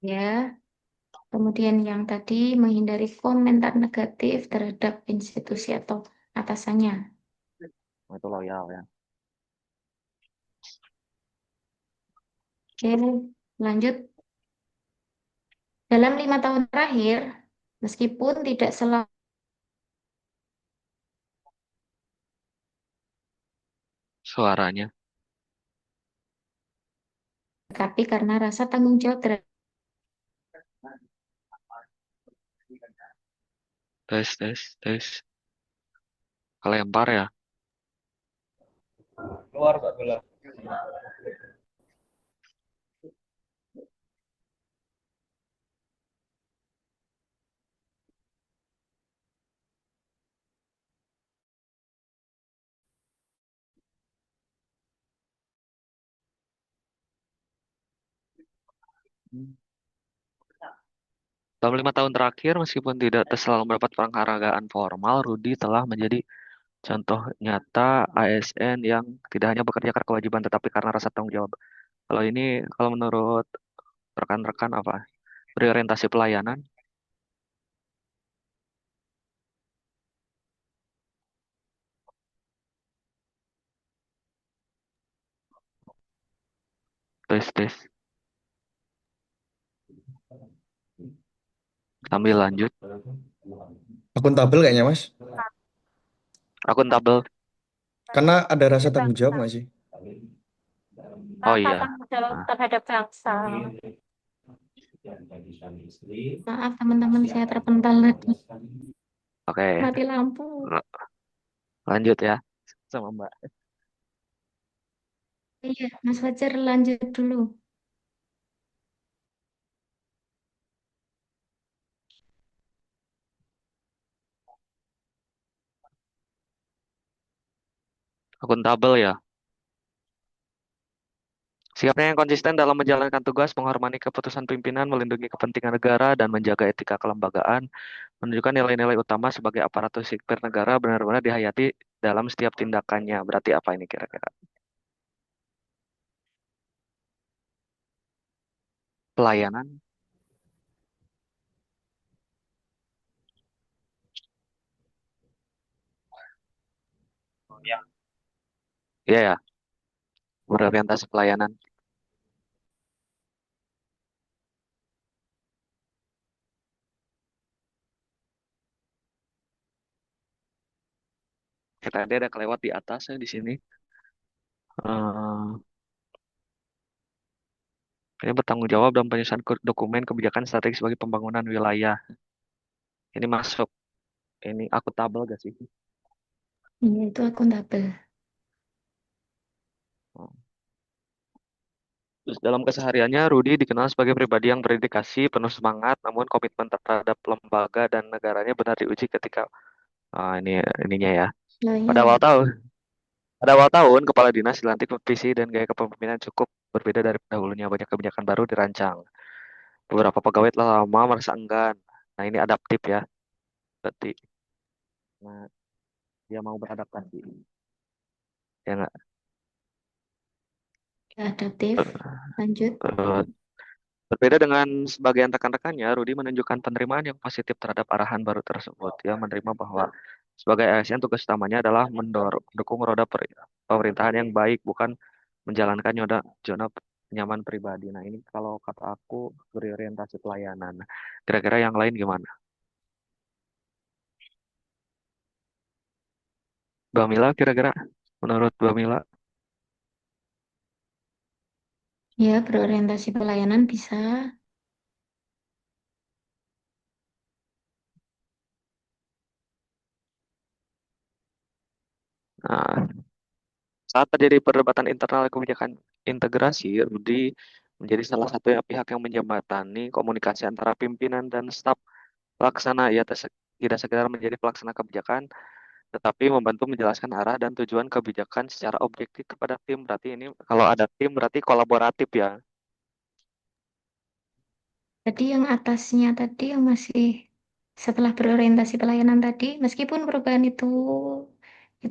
Ya. Kemudian yang tadi menghindari komentar negatif terhadap institusi atau atasannya. Itu loyal ya. Oke, lanjut. Dalam 5 tahun terakhir, meskipun tidak selalu, Suaranya. tapi karena rasa tanggung jawab terhadap Tes. Kelempar ya. Keluar, Mbak Bella. Dalam 5 tahun terakhir, meskipun tidak selalu mendapat penghargaan formal, Rudi telah menjadi contoh nyata ASN yang tidak hanya bekerja karena kewajiban, tetapi karena rasa tanggung jawab. Kalau menurut rekan-rekan apa? Berorientasi pelayanan? Tes, tes. Sambil lanjut. Akuntabel kayaknya, Mas. Akuntabel. Karena ada rasa tanggung jawab nggak sih? Oh Rasa iya. tanggung jawab Nah, terhadap bangsa. Maaf teman-teman, saya terpental lagi. oke. Mati lampu. Lanjut ya sama Mbak. Iya, Mas Fajar lanjut dulu. Akuntabel ya. Sikapnya yang konsisten dalam menjalankan tugas, menghormati keputusan pimpinan, melindungi kepentingan negara, dan menjaga etika kelembagaan, menunjukkan nilai-nilai utama sebagai aparatur sipil negara benar-benar dihayati dalam setiap tindakannya. Berarti apa ini kira-kira? Pelayanan? Iya ya, berorientasi pelayanan. Kita ada kelewat di atas ya di sini. Eh, ini bertanggung jawab dalam penyusunan dokumen kebijakan strategis bagi pembangunan wilayah. Ini masuk. Ini akuntabel gak sih? Iya, itu akuntabel. Terus dalam kesehariannya, Rudi dikenal sebagai pribadi yang berdedikasi, penuh semangat, namun komitmen terhadap lembaga dan negaranya benar diuji ketika ininya ya. Nah, Pada iya. awal tahun, pada awal tahun, kepala dinas dilantik visi dan gaya kepemimpinan cukup berbeda dari pendahulunya. Banyak kebijakan baru dirancang. Beberapa pegawai telah lama merasa enggan. Nah, ini adaptif ya. Berarti nah, dia mau beradaptasi. Ya nggak? Adaptif. Lanjut. Eh, Berbeda dengan sebagian rekan-rekannya, Rudi menunjukkan penerimaan yang positif terhadap arahan baru tersebut. Dia menerima bahwa sebagai ASN tugas utamanya adalah mendukung roda pemerintahan yang baik, bukan menjalankan zona nyaman pribadi. Nah, ini kalau kata aku berorientasi pelayanan. Kira-kira yang lain gimana? Mbak Mila, kira-kira menurut Mbak Mila? Ya, berorientasi pelayanan bisa. Nah, saat terjadi perdebatan internal kebijakan integrasi, Rudi menjadi salah satu pihak yang menjembatani komunikasi antara pimpinan dan staf pelaksana. Ia tidak sekedar menjadi pelaksana kebijakan, tetapi membantu menjelaskan arah dan tujuan kebijakan secara objektif kepada tim. Berarti ini kalau ada tim berarti kolaboratif ya. Tadi yang atasnya tadi yang masih setelah berorientasi pelayanan tadi, meskipun perubahan itu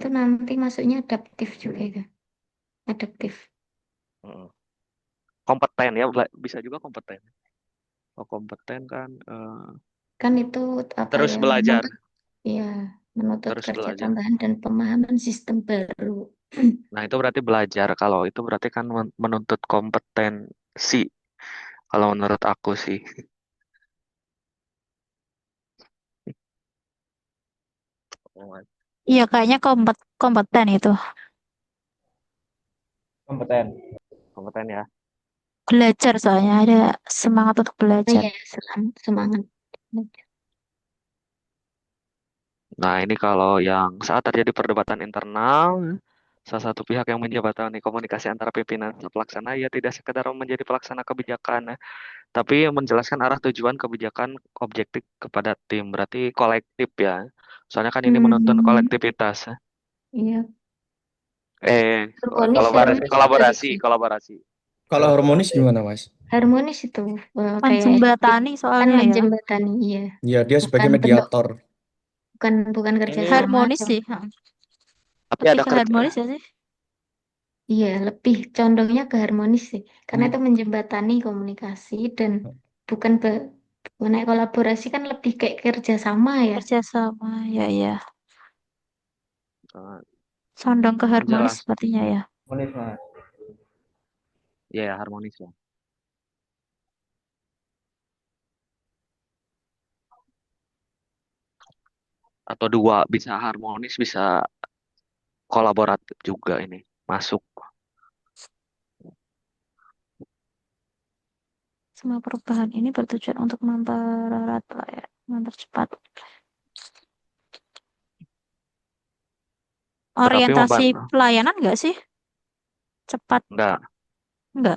nanti masuknya adaptif juga itu. Adaptif. Mm. Kompeten ya, bisa juga kompeten. Oh, kompeten kan Kan itu apa terus ya? belajar, Ya, menuntut terus kerja belajar. tambahan dan pemahaman sistem baru. Nah, itu berarti belajar. Kalau itu berarti kan menuntut kompetensi. Kalau menurut aku sih. Iya, kayaknya kompeten itu. Kompeten. Kompeten ya. Belajar soalnya ada semangat untuk Oh belajar. iya, semangat. Nah, ini kalau yang saat terjadi perdebatan internal, salah satu pihak yang menjembatani komunikasi antara pimpinan dan pelaksana, ya tidak sekedar menjadi pelaksana kebijakan, tapi menjelaskan arah tujuan kebijakan objektif kepada tim. Berarti kolektif ya. Soalnya kan ini menuntun Hmm, kolektivitas. iya. Eh, Harmonis, kolaborasi, harmonis juga kolaborasi, bisa. kolaborasi. Kalau harmonis gimana, Mas? harmonis itu kayak Menjembatani kan soalnya ya. menjembatani, iya. Ya, dia sebagai Bukan bentuk, mediator. bukan kerja Ini sama, Harmonis cuma sih. tapi Lebih ada ke kerja. harmonis ya sih. iya lebih condongnya ke harmonis sih, karena itu Hmm. menjembatani komunikasi dan bukan mengenai kolaborasi kan lebih kayak kerja sama ya. Kerjasama. Ya, ya. eh, Condong ke harmonis Jelas. sepertinya ya. Harmonis, Mas. Ya, ya, harmonis ya. Atau dua, bisa harmonis, bisa kolaboratif juga ini masuk. Semua perubahan ini bertujuan untuk mempererat ya, mempercepat Tetapi orientasi pelayanan enggak sih? Cepat enggak enggak?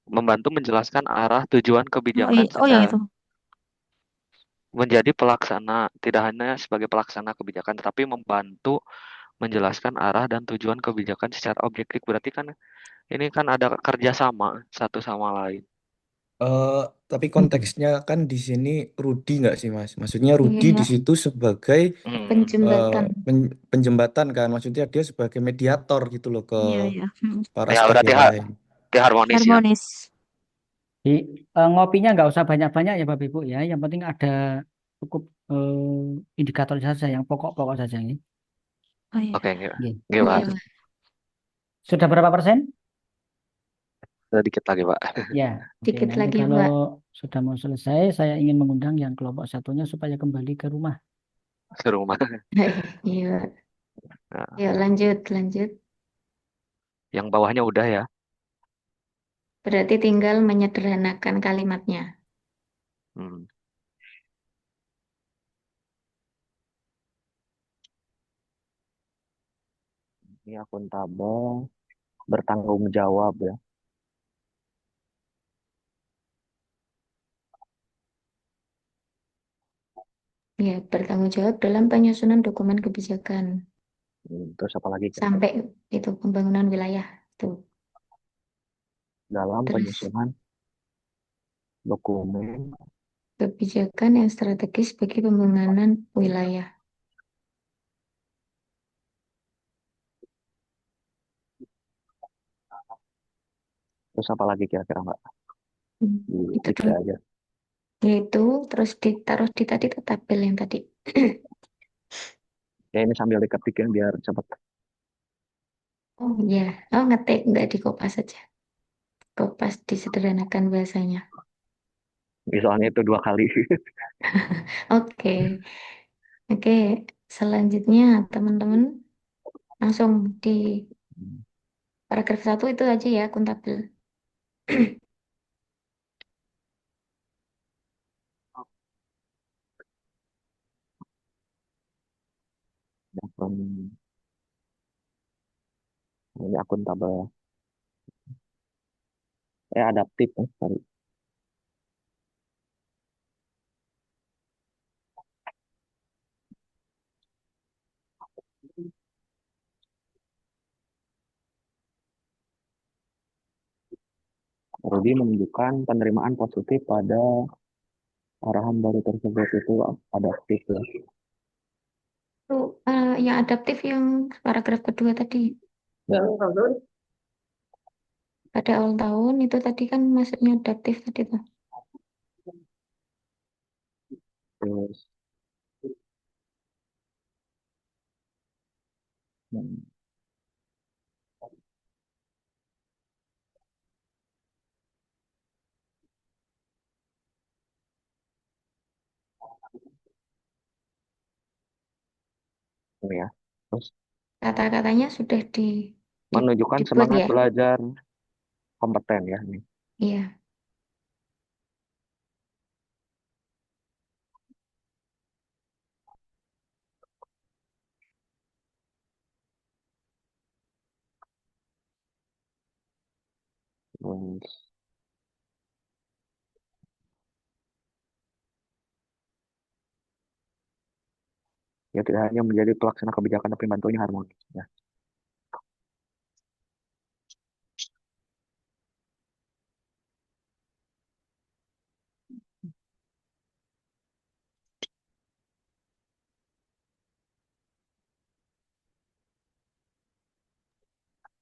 membantu menjelaskan arah tujuan Oh, kebijakan oh yang itu. menjadi pelaksana, tidak hanya sebagai pelaksana kebijakan, tetapi membantu menjelaskan arah dan tujuan kebijakan secara objektif. Berarti kan ini kan ada kerjasama satu sama lain. Tapi konteksnya kan di sini Rudi nggak sih, Mas? Maksudnya Rudi di Iya, situ sebagai penjembatan. penjembatan kan. Maksudnya dia sebagai mediator gitu loh ke Iya, iya. para Ya staf berarti yang lain. harmonis ya. Harmonis. Di, ngopinya nggak usah banyak-banyak ya Bapak Ibu ya. Yang penting ada cukup indikator saja yang pokok-pokok saja ini. Oh iya. Oke, enggak. Oke. Gimana? Iya. Sudah berapa persen? Sedikit lagi, Pak. Ya, oke. Dikit Nanti lagi, kalau Pak. sudah mau selesai, saya ingin mengundang yang kelompok satunya supaya kembali ke rumah. Ke rumah. Iya. Nah, Yuk lanjut, lanjut. yang bawahnya udah ya. Berarti tinggal menyederhanakan kalimatnya. Hmm. Ini akuntabel, bertanggung jawab ya. Ya, bertanggung jawab dalam penyusunan dokumen kebijakan. Terus apa lagi kira-kira? Sampai itu pembangunan wilayah. Tuh. Dalam Terus penyusunan dokumen. kebijakan yang strategis bagi pembangunan wilayah. Terus apa lagi kira-kira Mbak? Itu Dikit tuh. aja. Yaitu terus ditaruh di tadi tuh tabel yang tadi. Ya ini sambil diketik ya biar cepet. Oh ya, oh ngetik nggak di kopas saja. Kopas disederhanakan bahasanya. Soalnya itu 2 kali. Oke, oke. Selanjutnya teman-teman langsung di paragraf 1 itu aja ya akuntabel. Ini akuntabel. Adaptif ya. Sorry. Rudy menunjukkan penerimaan positif pada arahan baru tersebut itu adaptif ya. Itu yang adaptif yang paragraf kedua tadi. Pada awal tahun itu tadi kan maksudnya adaptif tadi tuh. Terus hmm, ini ya. Terus Kata-katanya sudah menunjukkan dibuat semangat ya. belajar kompeten ya ini. Iya. Terus, ya tidak hanya menjadi pelaksana kebijakan tapi bantunya harmonis ya.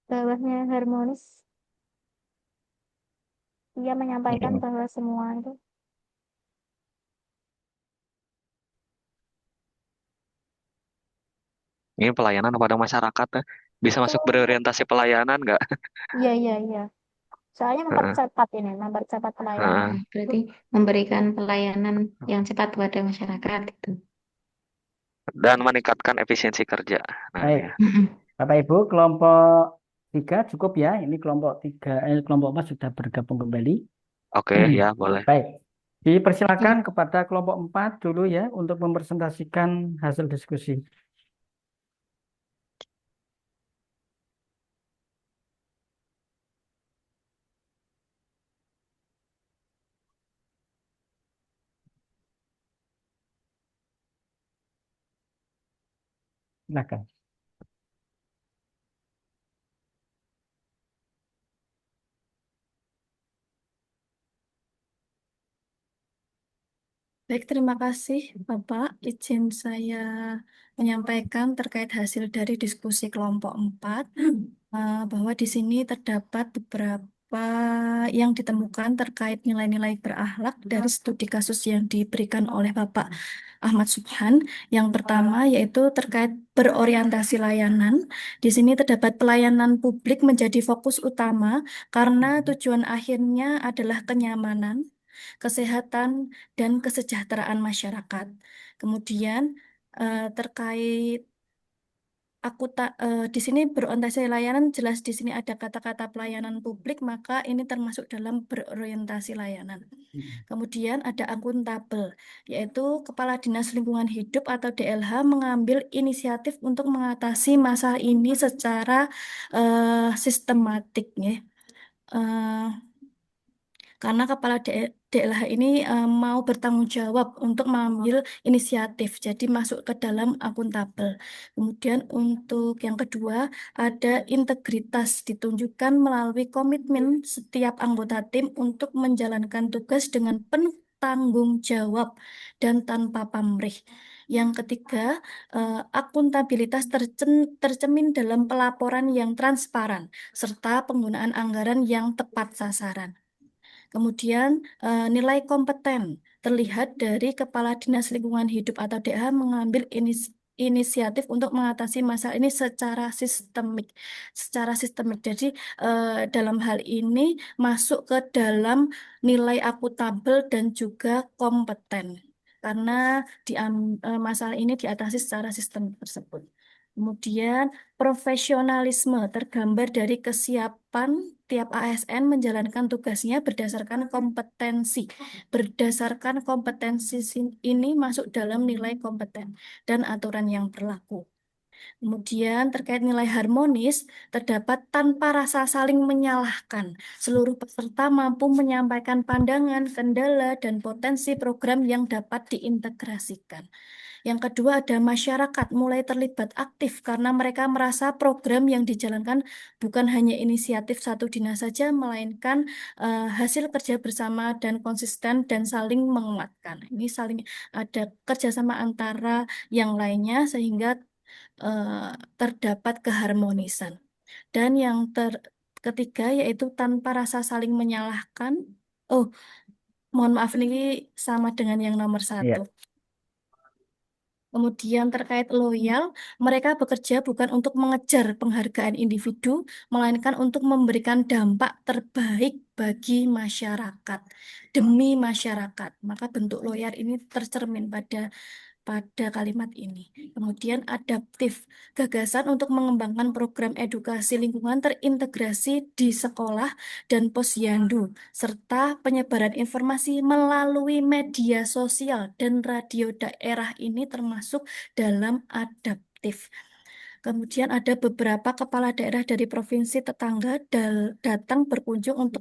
bawahnya harmonis. Ia menyampaikan Mm-mm. bahwa semua itu Ini pelayanan kepada masyarakat ya. Bisa masuk betul. berorientasi pelayanan nggak? Iya, iya, iya. Soalnya Heeh, mempercepat pelayanan. heeh. Berarti memberikan pelayanan yang cepat kepada masyarakat gitu. Dan meningkatkan efisiensi kerja. Nah, Baik, ya. Mm-mm. Bapak Ibu, kelompok 3 cukup ya. Ini kelompok 4 sudah bergabung kembali. Oke, ya boleh. Baik, Ya. dipersilakan kepada kelompok 4 dulu ya untuk mempresentasikan hasil diskusi. Silakan. Baik, terima kasih Bapak. Izin saya menyampaikan terkait hasil dari diskusi kelompok 4, bahwa di sini terdapat beberapa yang ditemukan terkait nilai-nilai berakhlak dari studi kasus yang diberikan oleh Bapak Ahmad Subhan. Yang pertama yaitu terkait berorientasi layanan. Di sini terdapat pelayanan publik menjadi fokus utama karena tujuan akhirnya adalah kenyamanan, kesehatan, dan kesejahteraan masyarakat. Kemudian terkait di sini berorientasi layanan, jelas di sini ada kata-kata pelayanan publik, maka ini termasuk dalam berorientasi layanan. Kemudian ada akuntabel, yaitu Kepala Dinas Lingkungan Hidup atau DLH mengambil inisiatif untuk mengatasi masalah ini secara sistematik, ya. Eh, karena kepala DLH ini mau bertanggung jawab untuk mengambil inisiatif, jadi masuk ke dalam akuntabel. Kemudian untuk yang kedua ada integritas ditunjukkan melalui komitmen setiap anggota tim untuk menjalankan tugas dengan penuh tanggung jawab dan tanpa pamrih. Yang ketiga, akuntabilitas tercemin dalam pelaporan yang transparan serta penggunaan anggaran yang tepat sasaran. Kemudian nilai kompeten terlihat dari Kepala Dinas Lingkungan Hidup atau DH mengambil inisiatif untuk mengatasi masalah ini secara sistemik. Jadi dalam hal ini masuk ke dalam nilai akuntabel dan juga kompeten karena masalah ini diatasi secara sistem tersebut. Kemudian profesionalisme tergambar dari kesiapan tiap ASN menjalankan tugasnya berdasarkan kompetensi. Berdasarkan kompetensi ini masuk dalam nilai kompeten dan aturan yang berlaku. Kemudian terkait nilai harmonis, terdapat tanpa rasa saling menyalahkan. Seluruh peserta mampu menyampaikan pandangan, kendala, dan potensi program yang dapat diintegrasikan. Yang kedua ada masyarakat mulai terlibat aktif karena mereka merasa program yang dijalankan bukan hanya inisiatif satu dinas saja, melainkan hasil kerja bersama dan konsisten dan saling menguatkan. Ini saling ada kerjasama antara yang lainnya sehingga terdapat keharmonisan. Dan yang ketiga yaitu tanpa rasa saling menyalahkan. Oh, mohon maaf ini sama dengan yang nomor Iya. 1. Kemudian terkait loyal, mereka bekerja bukan untuk mengejar penghargaan individu, melainkan untuk memberikan dampak terbaik bagi masyarakat, demi masyarakat. Maka bentuk loyal ini tercermin pada kalimat ini. Kemudian adaptif, gagasan untuk mengembangkan program edukasi lingkungan terintegrasi di sekolah dan posyandu, serta penyebaran informasi melalui media sosial dan radio daerah ini termasuk dalam adaptif. Kemudian ada beberapa kepala daerah dari provinsi tetangga datang berkunjung untuk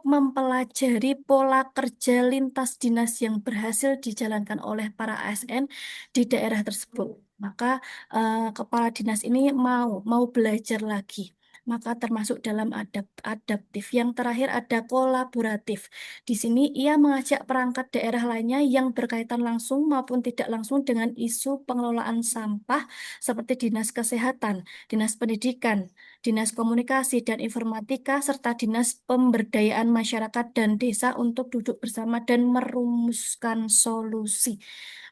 mempelajari pola kerja lintas dinas yang berhasil dijalankan oleh para ASN di daerah tersebut. Maka kepala dinas ini mau belajar lagi, maka termasuk dalam adaptif. Yang terakhir ada kolaboratif. Di sini ia mengajak perangkat daerah lainnya yang berkaitan langsung maupun tidak langsung dengan isu pengelolaan sampah seperti Dinas Kesehatan, Dinas Pendidikan, Dinas Komunikasi dan Informatika, serta Dinas Pemberdayaan Masyarakat dan Desa untuk duduk bersama dan merumuskan solusi.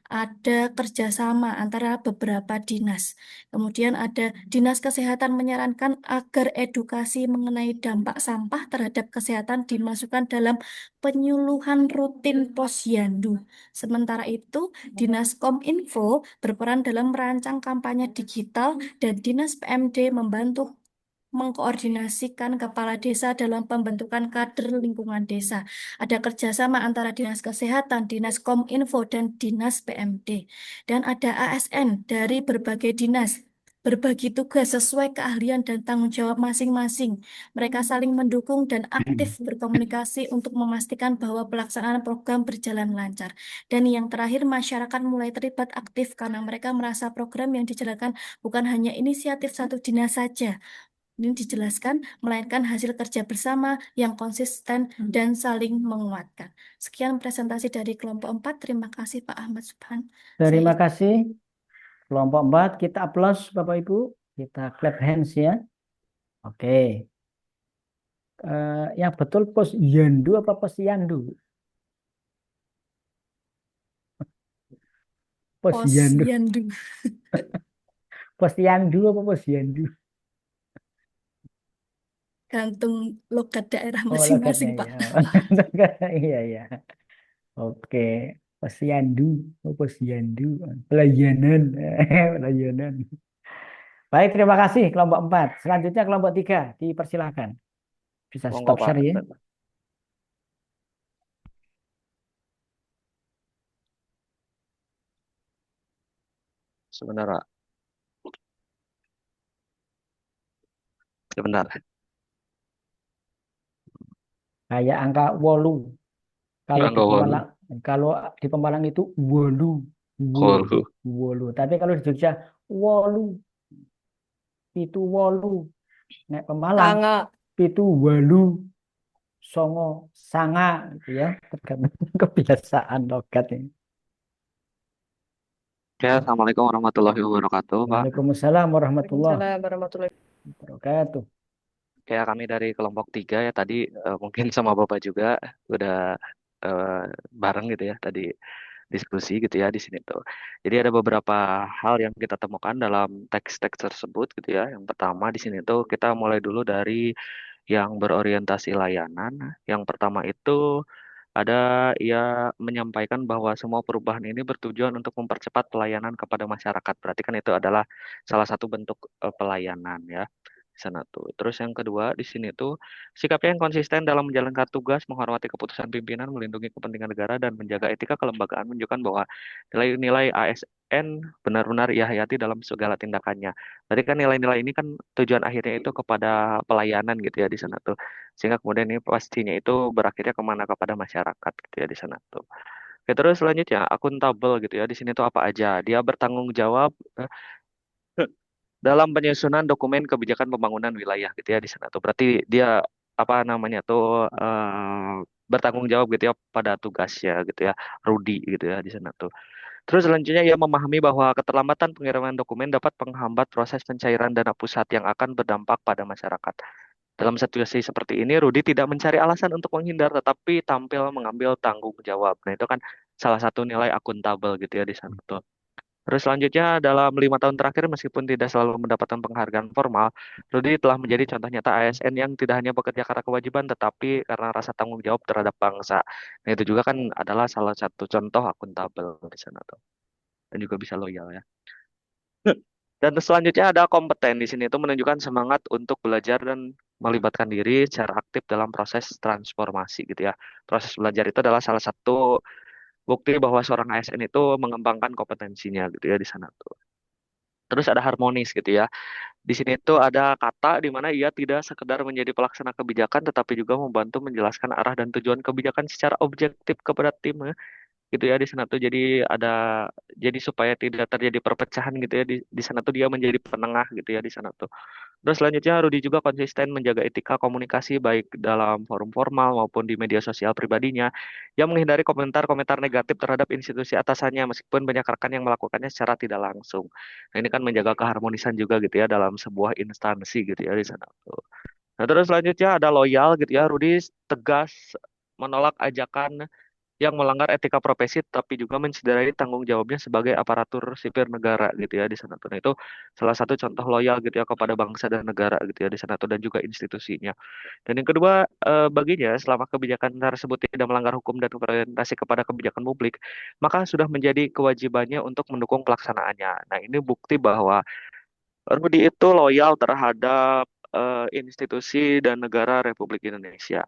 Ada kerjasama antara beberapa dinas. Kemudian ada Dinas Kesehatan menyarankan agar edukasi mengenai dampak sampah terhadap kesehatan dimasukkan dalam penyuluhan rutin Posyandu. Sementara itu, Dinas Kominfo berperan dalam merancang kampanye digital dan Dinas PMD membantu mengkoordinasikan kepala desa dalam pembentukan kader lingkungan desa. Ada kerjasama antara Dinas Kesehatan, Dinas Kominfo, dan Dinas PMD. Dan ada ASN dari berbagai dinas, berbagi tugas sesuai keahlian dan tanggung jawab masing-masing. Mereka saling mendukung dan aktif berkomunikasi untuk memastikan bahwa pelaksanaan program berjalan lancar. Dan yang terakhir, masyarakat mulai terlibat aktif karena mereka merasa program yang dijalankan bukan hanya inisiatif satu dinas saja, ini dijelaskan, melainkan hasil kerja bersama yang konsisten dan saling menguatkan. Sekian presentasi dari kelompok 4. Terima kasih Pak Ahmad Subhan. Terima Saya kasih kelompok 4. Kita aplaus Bapak Ibu. Kita clap hands ya. Oke. Yang betul posyandu apa posyandu? Posyandu. Posyandu. Posyandu apa posyandu? Gantung logat daerah Oh, masing-masing, logatnya Pak. ya. Iya, iya. Oke. Posyandu, oh, posyandu. Pelayanan, pelayanan. Baik, terima kasih kelompok 4. Selanjutnya kelompok 3. Dipersilakan. Bisa Monggo stop Pak. share ya. Sebentar Pak. Sebentar. Kayak angka 8. Kalau di Angga walu. Pemalang, kalau di Pemalang itu 8. Walu. 8. Tapi kalau di Jogja 8. Pitu 8. Nek Pemalang Sanga. pitu 8. Songo sanga gitu ya. Tergantung kebiasaan logat ini. Oke, Assalamualaikum warahmatullahi wabarakatuh, Pak. Waalaikumsalam warahmatullahi Waalaikumsalam warahmatullahi wabarakatuh. Kayak kami dari kelompok 3 ya tadi mungkin sama Bapak juga udah bareng gitu ya tadi diskusi gitu ya di sini tuh. Jadi ada beberapa hal yang kita temukan dalam teks-teks tersebut gitu ya. Yang pertama di sini tuh kita mulai dulu dari yang berorientasi layanan. Yang pertama itu ada ia menyampaikan bahwa semua perubahan ini bertujuan untuk mempercepat pelayanan kepada masyarakat. Berarti kan itu adalah salah satu bentuk pelayanan ya di sana tuh. Terus yang kedua di sini tuh sikapnya yang konsisten dalam menjalankan tugas, menghormati keputusan pimpinan, melindungi kepentingan negara dan menjaga etika kelembagaan menunjukkan bahwa nilai-nilai ASN benar-benar ia hayati dalam segala tindakannya. Berarti kan nilai-nilai ini kan tujuan akhirnya itu kepada pelayanan gitu ya di sana tuh. Sehingga kemudian ini pastinya itu berakhirnya kemana kepada masyarakat gitu ya di sana tuh. Oke, terus selanjutnya akuntabel gitu ya. Di sini tuh apa aja? Dia bertanggung jawab dalam penyusunan dokumen kebijakan pembangunan wilayah gitu ya di sana tuh. Berarti dia apa namanya tuh bertanggung jawab gitu ya pada tugasnya gitu ya, Rudi gitu ya di sana tuh. Terus selanjutnya ia memahami bahwa keterlambatan pengiriman dokumen dapat menghambat proses pencairan dana pusat yang akan berdampak pada masyarakat. Dalam situasi seperti ini, Rudi tidak mencari alasan untuk menghindar, tetapi tampil mengambil tanggung jawab. Nah, itu kan salah satu nilai akuntabel gitu ya di sana tuh. Terus selanjutnya, dalam 5 tahun terakhir, meskipun tidak selalu mendapatkan penghargaan formal, Rudi telah menjadi contoh nyata ASN yang tidak hanya bekerja karena kewajiban, tetapi karena rasa tanggung jawab terhadap bangsa. Nah, itu juga kan adalah salah satu contoh akuntabel di sana tuh. Dan juga bisa loyal ya. Dan selanjutnya ada kompeten di sini itu menunjukkan semangat untuk belajar dan melibatkan diri secara aktif dalam proses transformasi gitu ya. Proses belajar itu adalah salah satu bukti bahwa seorang ASN itu mengembangkan kompetensinya gitu ya di sana tuh. Terus ada harmonis gitu ya. Di sini tuh ada kata di mana ia tidak sekedar menjadi pelaksana kebijakan tetapi juga membantu menjelaskan arah dan tujuan kebijakan secara objektif kepada tim. gitu ya di sana tuh. Jadi supaya tidak terjadi perpecahan gitu ya di sana tuh dia menjadi penengah gitu ya di sana tuh. Terus selanjutnya Rudy juga konsisten menjaga etika komunikasi baik dalam forum formal maupun di media sosial pribadinya yang menghindari komentar-komentar negatif terhadap institusi atasannya meskipun banyak rekan yang melakukannya secara tidak langsung. Nah, ini kan menjaga keharmonisan juga gitu ya dalam sebuah instansi gitu ya di sana tuh. Nah, terus selanjutnya ada loyal gitu ya. Rudy tegas menolak ajakan yang melanggar etika profesi tapi juga mencederai tanggung jawabnya sebagai aparatur sipil negara gitu ya di sana tuh. Nah, itu salah satu contoh loyal gitu ya kepada bangsa dan negara gitu ya di sana tuh dan juga institusinya. Dan yang kedua, baginya selama kebijakan tersebut tidak melanggar hukum dan berorientasi kepada kebijakan publik, maka sudah menjadi kewajibannya untuk mendukung pelaksanaannya. Nah, ini bukti bahwa Rudi itu loyal terhadap institusi dan negara Republik Indonesia.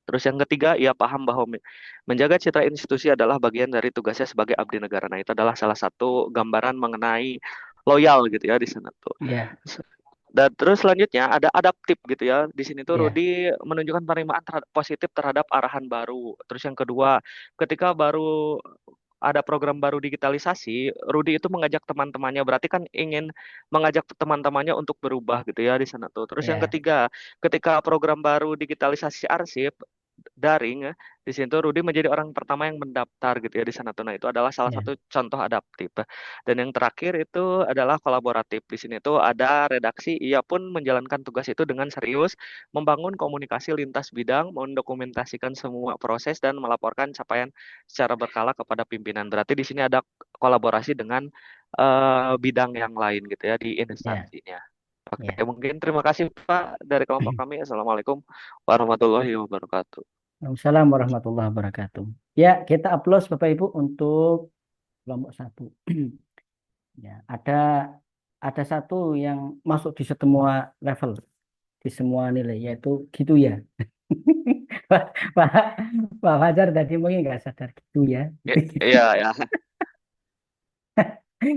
Terus yang ketiga, ia paham bahwa menjaga citra institusi adalah bagian dari tugasnya sebagai abdi negara. Nah, itu adalah salah satu gambaran mengenai loyal gitu ya di sana tuh. Ya, Dan terus selanjutnya ada adaptif gitu ya. Di sini tuh ya, Rudy menunjukkan penerimaan positif terhadap arahan baru. Terus yang kedua, ketika baru ada program baru digitalisasi, Rudy itu mengajak teman-temannya, berarti kan ingin mengajak teman-temannya untuk berubah gitu ya di sana tuh. Terus yang ya, ketiga, ketika program baru digitalisasi arsip daring ya, di situ Rudy menjadi orang pertama yang mendaftar gitu ya di sana tuh. Nah, itu adalah salah ya, satu contoh adaptif. Dan yang terakhir itu adalah kolaboratif. Di sini tuh ada redaksi, ia pun menjalankan tugas itu dengan serius, membangun komunikasi lintas bidang, mendokumentasikan semua proses dan melaporkan capaian secara berkala kepada pimpinan. Berarti di sini ada kolaborasi dengan bidang yang lain gitu ya di ya, instansinya. Oke, ya. mungkin terima kasih Pak dari kelompok kami. Assalamualaikum warahmatullahi wabarakatuh. Waalaikumsalam warahmatullahi wabarakatuh. Ya, kita upload Bapak Ibu untuk kelompok satu. Ya, ada satu yang masuk di semua level, di semua nilai, yaitu gitu ya. Pak Pak Pak Fajar tadi mungkin nggak sadar gitu ya. Iya, ya.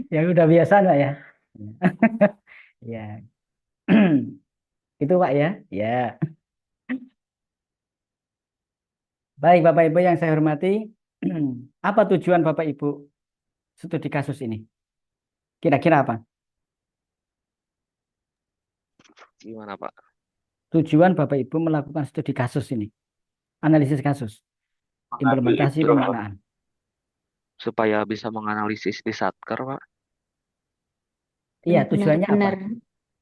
Ya udah biasa Pak ya. Ya, itu Pak ya. Ya, baik Bapak Ibu yang saya hormati, apa tujuan Bapak Ibu studi kasus ini? Kira-kira apa? Gimana Pak? Tujuan Bapak Ibu melakukan studi kasus ini, analisis kasus, implementasi Itu pemaknaan. supaya bisa menganalisis di Satker, Pak. Iya, tujuannya apa? Benar-benar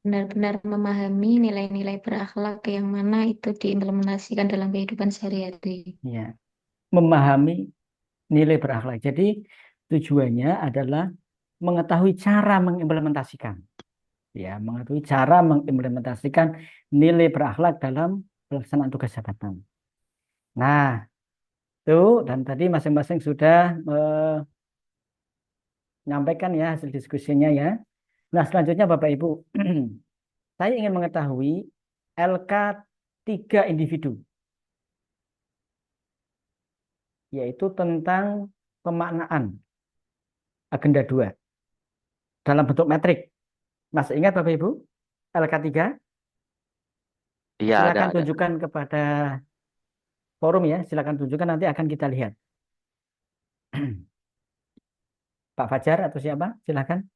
benar-benar memahami nilai-nilai berakhlak yang mana itu diimplementasikan dalam kehidupan sehari-hari. Ya, memahami nilai berakhlak. Jadi tujuannya adalah mengetahui cara mengimplementasikan. Ya, mengetahui cara mengimplementasikan nilai berakhlak dalam pelaksanaan tugas jabatan. Nah, itu dan tadi masing-masing sudah menyampaikan ya hasil diskusinya ya. Nah, selanjutnya Bapak Ibu, saya ingin mengetahui LK 3 individu, yaitu tentang pemaknaan agenda 2 dalam bentuk metrik. Masih ingat Bapak Ibu? LK3? Iya, Silakan ada. tunjukkan kepada forum ya, silakan tunjukkan nanti akan kita lihat. Pak Fajar atau siapa? Silakan.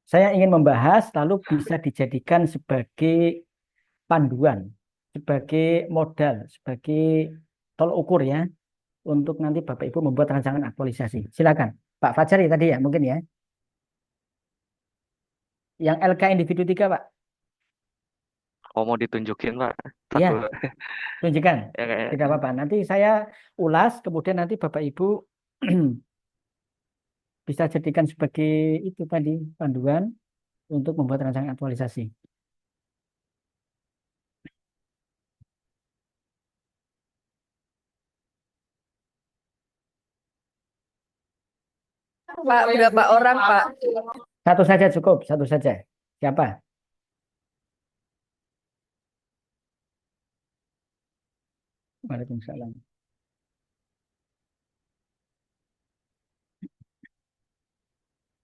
Saya ingin membahas lalu bisa dijadikan sebagai panduan, sebagai modal, sebagai tolok ukur ya untuk nanti Bapak Ibu membuat rancangan aktualisasi. Silakan. Pak Fajar ya tadi ya mungkin ya. Yang LK individu 3 Pak. Oh, mau ditunjukin, Pak? Ya, Takut. tunjukkan. Ya, kayak. Tidak apa-apa. Nanti saya ulas, kemudian nanti Bapak Ibu bisa jadikan sebagai itu tadi panduan untuk membuat rancangan aktualisasi. Pak, berapa orang, Pak? Satu saja cukup, satu saja. Siapa? Waalaikumsalam.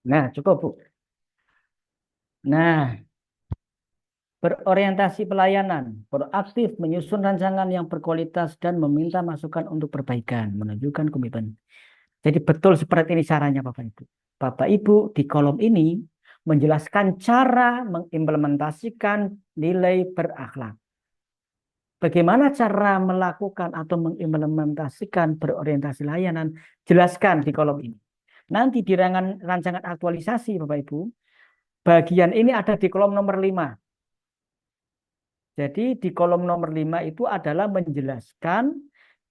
Nah, cukup, Bu. Nah, berorientasi pelayanan, proaktif, menyusun rancangan yang berkualitas, dan meminta masukan untuk perbaikan, menunjukkan komitmen. Jadi betul seperti ini caranya Bapak Ibu. Bapak Ibu di kolom ini menjelaskan cara mengimplementasikan nilai berakhlak. Bagaimana cara melakukan atau mengimplementasikan berorientasi layanan? Jelaskan di kolom ini. Nanti di rancangan aktualisasi Bapak Ibu, bagian ini ada di kolom nomor 5. Jadi di kolom nomor 5 itu adalah menjelaskan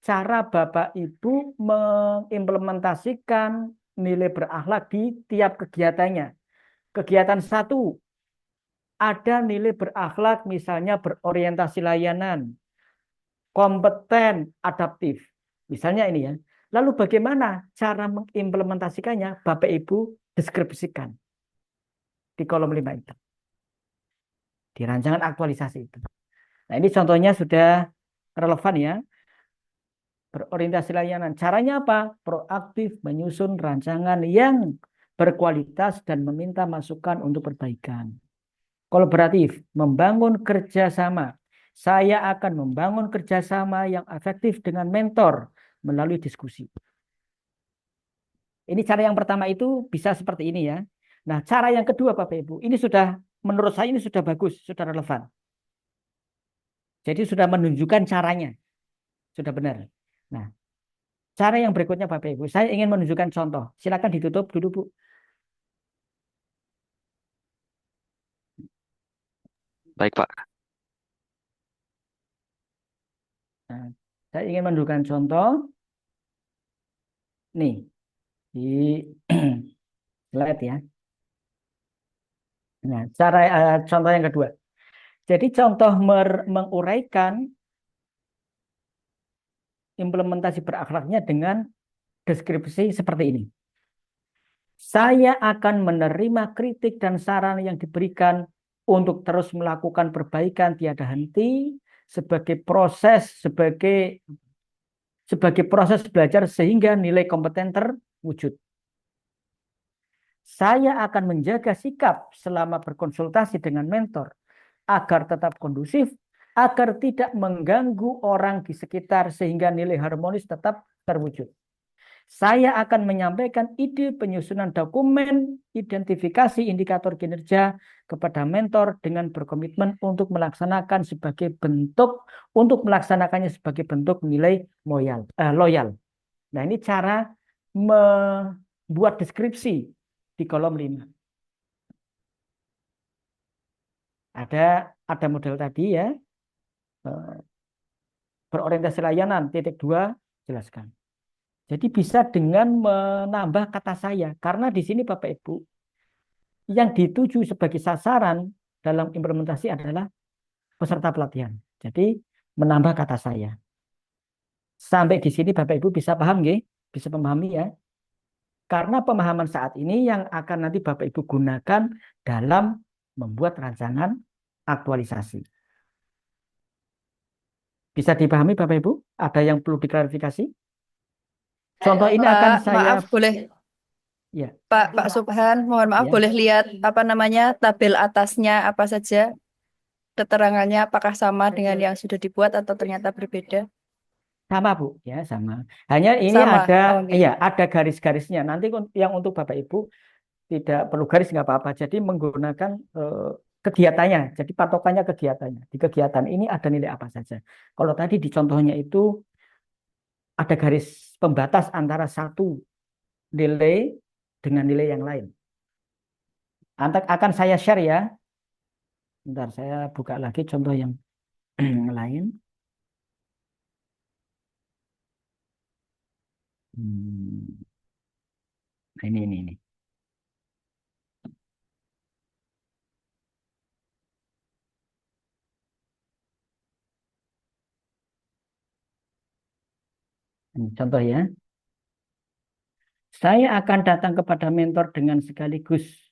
cara Bapak Ibu mengimplementasikan nilai berakhlak di tiap kegiatannya. Kegiatan 1 ada nilai berakhlak, misalnya berorientasi layanan, kompeten, adaptif. Misalnya ini ya. Lalu bagaimana cara mengimplementasikannya? Bapak Ibu deskripsikan di kolom 5 itu. Di rancangan aktualisasi itu. Nah, ini contohnya sudah relevan ya. Berorientasi layanan. Caranya apa? Proaktif menyusun rancangan yang berkualitas dan meminta masukan untuk perbaikan. Kolaboratif, membangun kerjasama. Saya akan membangun kerjasama yang efektif dengan mentor melalui diskusi. Ini cara yang pertama itu bisa seperti ini ya. Nah, cara yang kedua Bapak Ibu, ini sudah menurut saya ini sudah bagus, sudah relevan. Jadi sudah menunjukkan caranya. Sudah benar. Nah, cara yang berikutnya Bapak Ibu, saya ingin menunjukkan contoh. Silakan ditutup dulu Bu. Baik, Pak. Nah, saya ingin menunjukkan contoh. Nih, di slide ya. Nah, contoh yang kedua. Jadi contoh menguraikan implementasi berakhlaknya dengan deskripsi seperti ini. Saya akan menerima kritik dan saran yang diberikan untuk terus melakukan perbaikan tiada henti sebagai proses belajar sehingga nilai kompeten terwujud. Saya akan menjaga sikap selama berkonsultasi dengan mentor agar tetap kondusif, agar tidak mengganggu orang di sekitar sehingga nilai harmonis tetap terwujud. Saya akan menyampaikan ide penyusunan dokumen identifikasi indikator kinerja kepada mentor dengan berkomitmen untuk melaksanakannya sebagai bentuk nilai loyal. Nah, ini cara membuat deskripsi di kolom 5. Ada model tadi ya. Berorientasi layanan, titik 2, jelaskan. Jadi bisa dengan menambah kata saya. Karena di sini Bapak Ibu, yang dituju sebagai sasaran dalam implementasi adalah peserta pelatihan. Jadi menambah kata saya. Sampai di sini Bapak Ibu bisa paham nggih? Bisa memahami ya. Karena pemahaman saat ini yang akan nanti Bapak Ibu gunakan dalam membuat rancangan aktualisasi. Bisa dipahami Bapak Ibu? Ada yang perlu diklarifikasi? Contoh ini akan saya Maaf boleh ya. Pak Subhan, mohon maaf Ya. boleh lihat tabel atasnya apa saja keterangannya, apakah sama dengan yang sudah dibuat atau ternyata berbeda? Sama Bu, ya sama. Hanya ini Sama. ada garis-garisnya. Nanti yang untuk Bapak Ibu tidak perlu garis nggak apa-apa. Jadi menggunakan kegiatannya. Jadi patokannya kegiatannya. Di kegiatan ini ada nilai apa saja. Kalau tadi di contohnya itu ada garis pembatas antara satu nilai dengan nilai yang lain. Akan saya share ya. Bentar, saya buka lagi contoh yang lain. Nah, ini. Contoh ya. Saya akan datang kepada mentor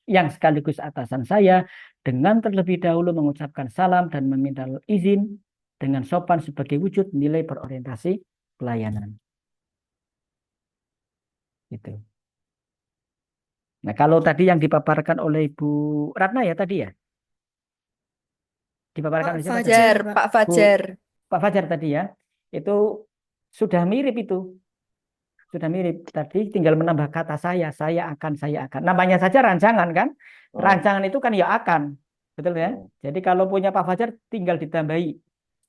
yang sekaligus atasan saya dengan terlebih dahulu mengucapkan salam dan meminta izin dengan sopan sebagai wujud nilai berorientasi pelayanan. Gitu. Nah, kalau tadi yang dipaparkan oleh Ibu Ratna ya tadi ya. Dipaparkan Pak oleh siapa tadi? Fajar, Fajar, Pak. Pak Bu, Fajar. Pak Fajar tadi ya. Itu sudah mirip itu. Sudah mirip. Tadi tinggal menambah kata saya akan, saya akan. Namanya saja rancangan kan? Rancangan itu kan ya akan. Betul ya? Jadi kalau punya Pak Fajar tinggal ditambahi.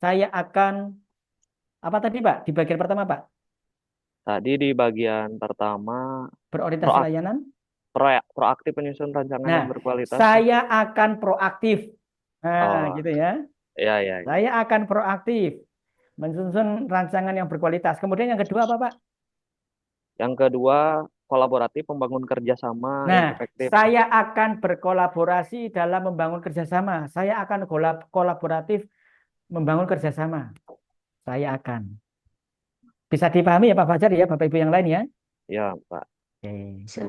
Saya akan, apa tadi Pak? Di bagian pertama Pak? Tadi di bagian pertama Berorientasi proak- layanan. proaktif penyusun rancangan yang Nah, berkualitas. saya akan proaktif. Nah, Oh, gitu ya. ya ya ya. Saya akan proaktif menyusun rancangan yang berkualitas. Kemudian yang kedua apa, Pak? Yang kedua, kolaboratif membangun kerjasama yang Nah, efektif. saya akan berkolaborasi dalam membangun kerjasama. Saya akan kolaboratif membangun kerjasama. Saya akan. Bisa dipahami ya Pak Fajar ya, Bapak Ibu yang lain ya? Ya, Pak. Oke. So,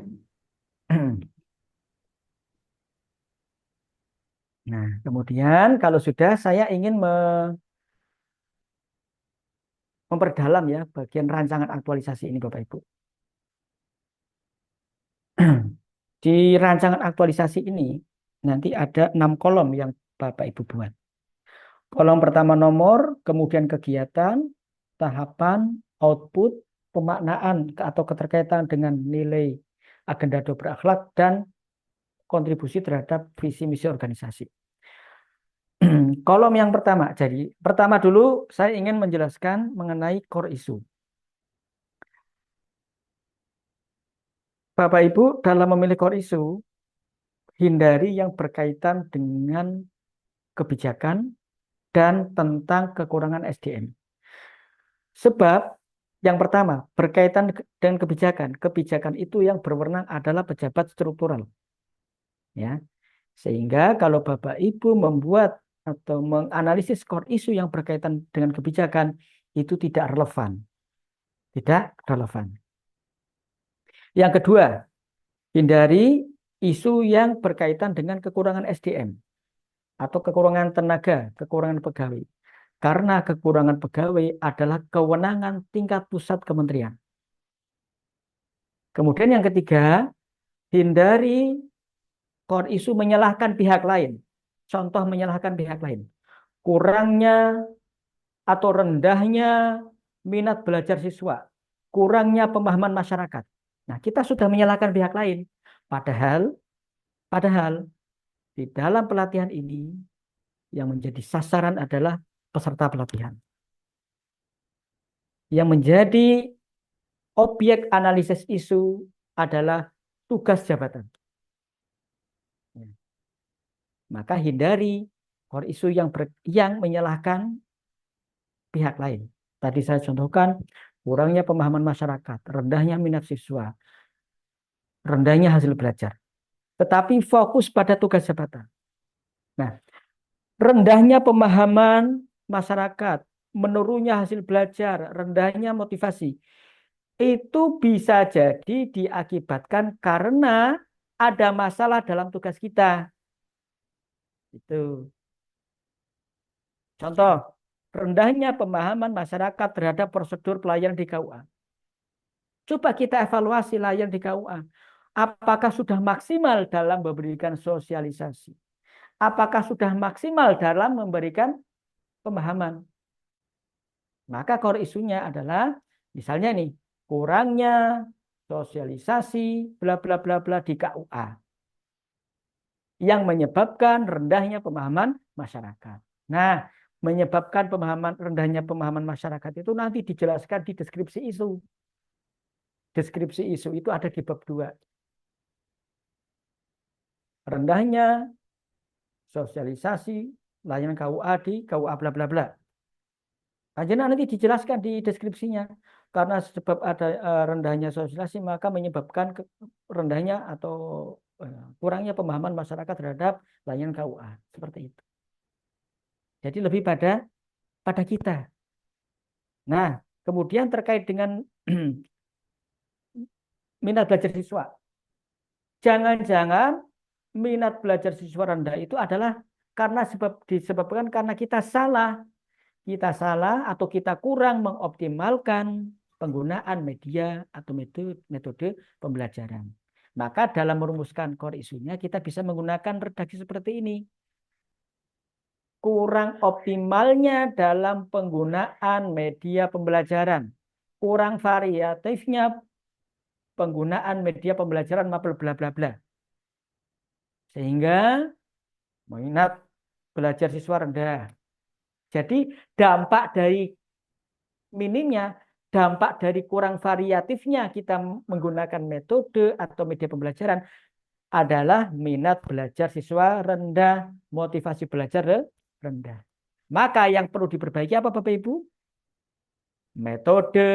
Nah, kemudian kalau sudah saya ingin memperdalam ya bagian rancangan aktualisasi ini Bapak Ibu. Di rancangan aktualisasi ini nanti ada 6 kolom yang Bapak Ibu buat. Kolom pertama nomor, kemudian kegiatan, tahapan, output, pemaknaan atau keterkaitan dengan nilai agenda hidup berakhlak dan kontribusi terhadap visi misi organisasi. Kolom yang pertama, jadi pertama dulu saya ingin menjelaskan mengenai core issue. Bapak Ibu dalam memilih core issue, hindari yang berkaitan dengan kebijakan dan tentang kekurangan SDM. Sebab yang pertama berkaitan dengan kebijakan. Kebijakan itu yang berwenang adalah pejabat struktural. Ya. Sehingga kalau Bapak Ibu membuat atau menganalisis core issue yang berkaitan dengan kebijakan itu tidak relevan. Tidak relevan. Yang kedua, hindari isu yang berkaitan dengan kekurangan SDM atau kekurangan tenaga, kekurangan pegawai. Karena kekurangan pegawai adalah kewenangan tingkat pusat kementerian. Kemudian yang ketiga, hindari core issue menyalahkan pihak lain. Contoh menyalahkan pihak lain. Kurangnya atau rendahnya minat belajar siswa. Kurangnya pemahaman masyarakat. Nah, kita sudah menyalahkan pihak lain. Padahal di dalam pelatihan ini yang menjadi sasaran adalah peserta pelatihan. Yang menjadi objek analisis isu adalah tugas jabatan. Maka hindari core isu yang menyalahkan pihak lain. Tadi saya contohkan kurangnya pemahaman masyarakat, rendahnya minat siswa, rendahnya hasil belajar. Tetapi fokus pada tugas jabatan. Nah, rendahnya pemahaman masyarakat, menurunnya hasil belajar, rendahnya motivasi. Itu bisa jadi diakibatkan karena ada masalah dalam tugas kita. Itu. Contoh, rendahnya pemahaman masyarakat terhadap prosedur pelayanan di KUA. Coba kita evaluasi layanan di KUA. Apakah sudah maksimal dalam memberikan sosialisasi? Apakah sudah maksimal dalam memberikan pemahaman? Maka core isunya adalah misalnya nih, kurangnya sosialisasi bla bla bla bla di KUA yang menyebabkan rendahnya pemahaman masyarakat. Nah, menyebabkan rendahnya pemahaman masyarakat itu nanti dijelaskan di deskripsi isu. Deskripsi isu itu ada di bab 2. Rendahnya sosialisasi layanan KUA di KUA bla bla bla. Nanti dijelaskan di deskripsinya. Karena sebab ada rendahnya sosialisasi maka menyebabkan rendahnya atau kurangnya pemahaman masyarakat terhadap layanan KUA. Seperti itu. Jadi lebih pada kita. Nah, kemudian terkait dengan minat belajar siswa. Jangan-jangan minat belajar siswa rendah itu adalah disebabkan karena kita salah. Kita salah atau kita kurang mengoptimalkan penggunaan media atau metode pembelajaran. Maka dalam merumuskan core isunya kita bisa menggunakan redaksi seperti ini. kurang optimalnya dalam penggunaan media pembelajaran, kurang variatifnya penggunaan media pembelajaran, bla bla bla bla. Sehingga minat belajar siswa rendah. Jadi dampak dari minimnya, dampak dari kurang variatifnya kita menggunakan metode atau media pembelajaran adalah minat belajar siswa rendah, motivasi belajar rendah. Maka yang perlu diperbaiki apa Bapak Ibu? Metode,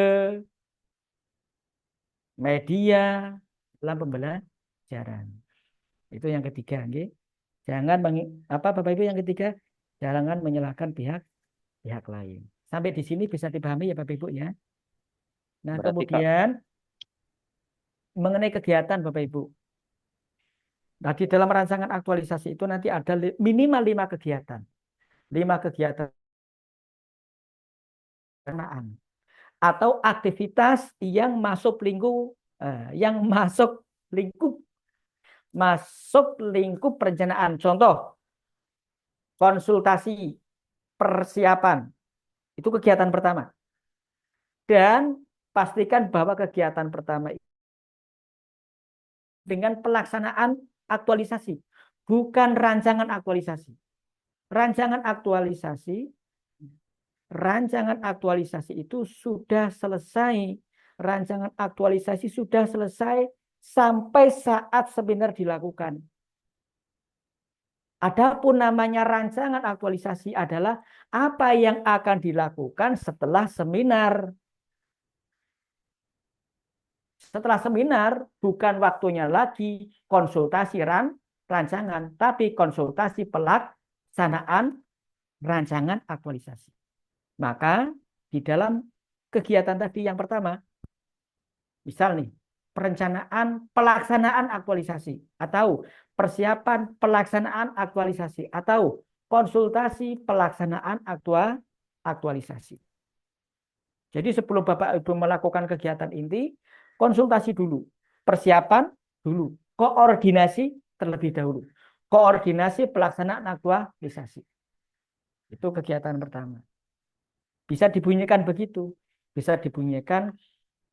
media dalam pembelajaran. Itu yang ketiga, nggih. Jangan Bapak Ibu yang ketiga, jangan menyalahkan pihak lain. Sampai di sini bisa dipahami ya Bapak Ibu ya. Nah, Berarti Kak, kemudian mengenai kegiatan Bapak Ibu. Nah, di dalam rancangan aktualisasi itu nanti ada minimal 5 kegiatan. 5 kegiatan atau aktivitas yang masuk lingkup perencanaan. Contoh, konsultasi persiapan. Itu kegiatan pertama. Dan pastikan bahwa kegiatan pertama dengan pelaksanaan aktualisasi, bukan rancangan aktualisasi. Rancangan aktualisasi itu sudah selesai. Rancangan aktualisasi sudah selesai sampai saat seminar dilakukan. Adapun namanya rancangan aktualisasi adalah apa yang akan dilakukan setelah seminar. Setelah seminar bukan waktunya lagi konsultasi rancangan, tapi konsultasi pelaksanaan rancangan aktualisasi. Maka di dalam kegiatan tadi yang pertama, misal nih, pelaksanaan aktualisasi atau persiapan pelaksanaan aktualisasi atau konsultasi pelaksanaan aktualisasi. Jadi sebelum Bapak Ibu melakukan kegiatan inti, konsultasi dulu, persiapan dulu, koordinasi terlebih dahulu. Koordinasi pelaksanaan aktualisasi. Itu kegiatan pertama. Bisa dibunyikan begitu. Bisa dibunyikan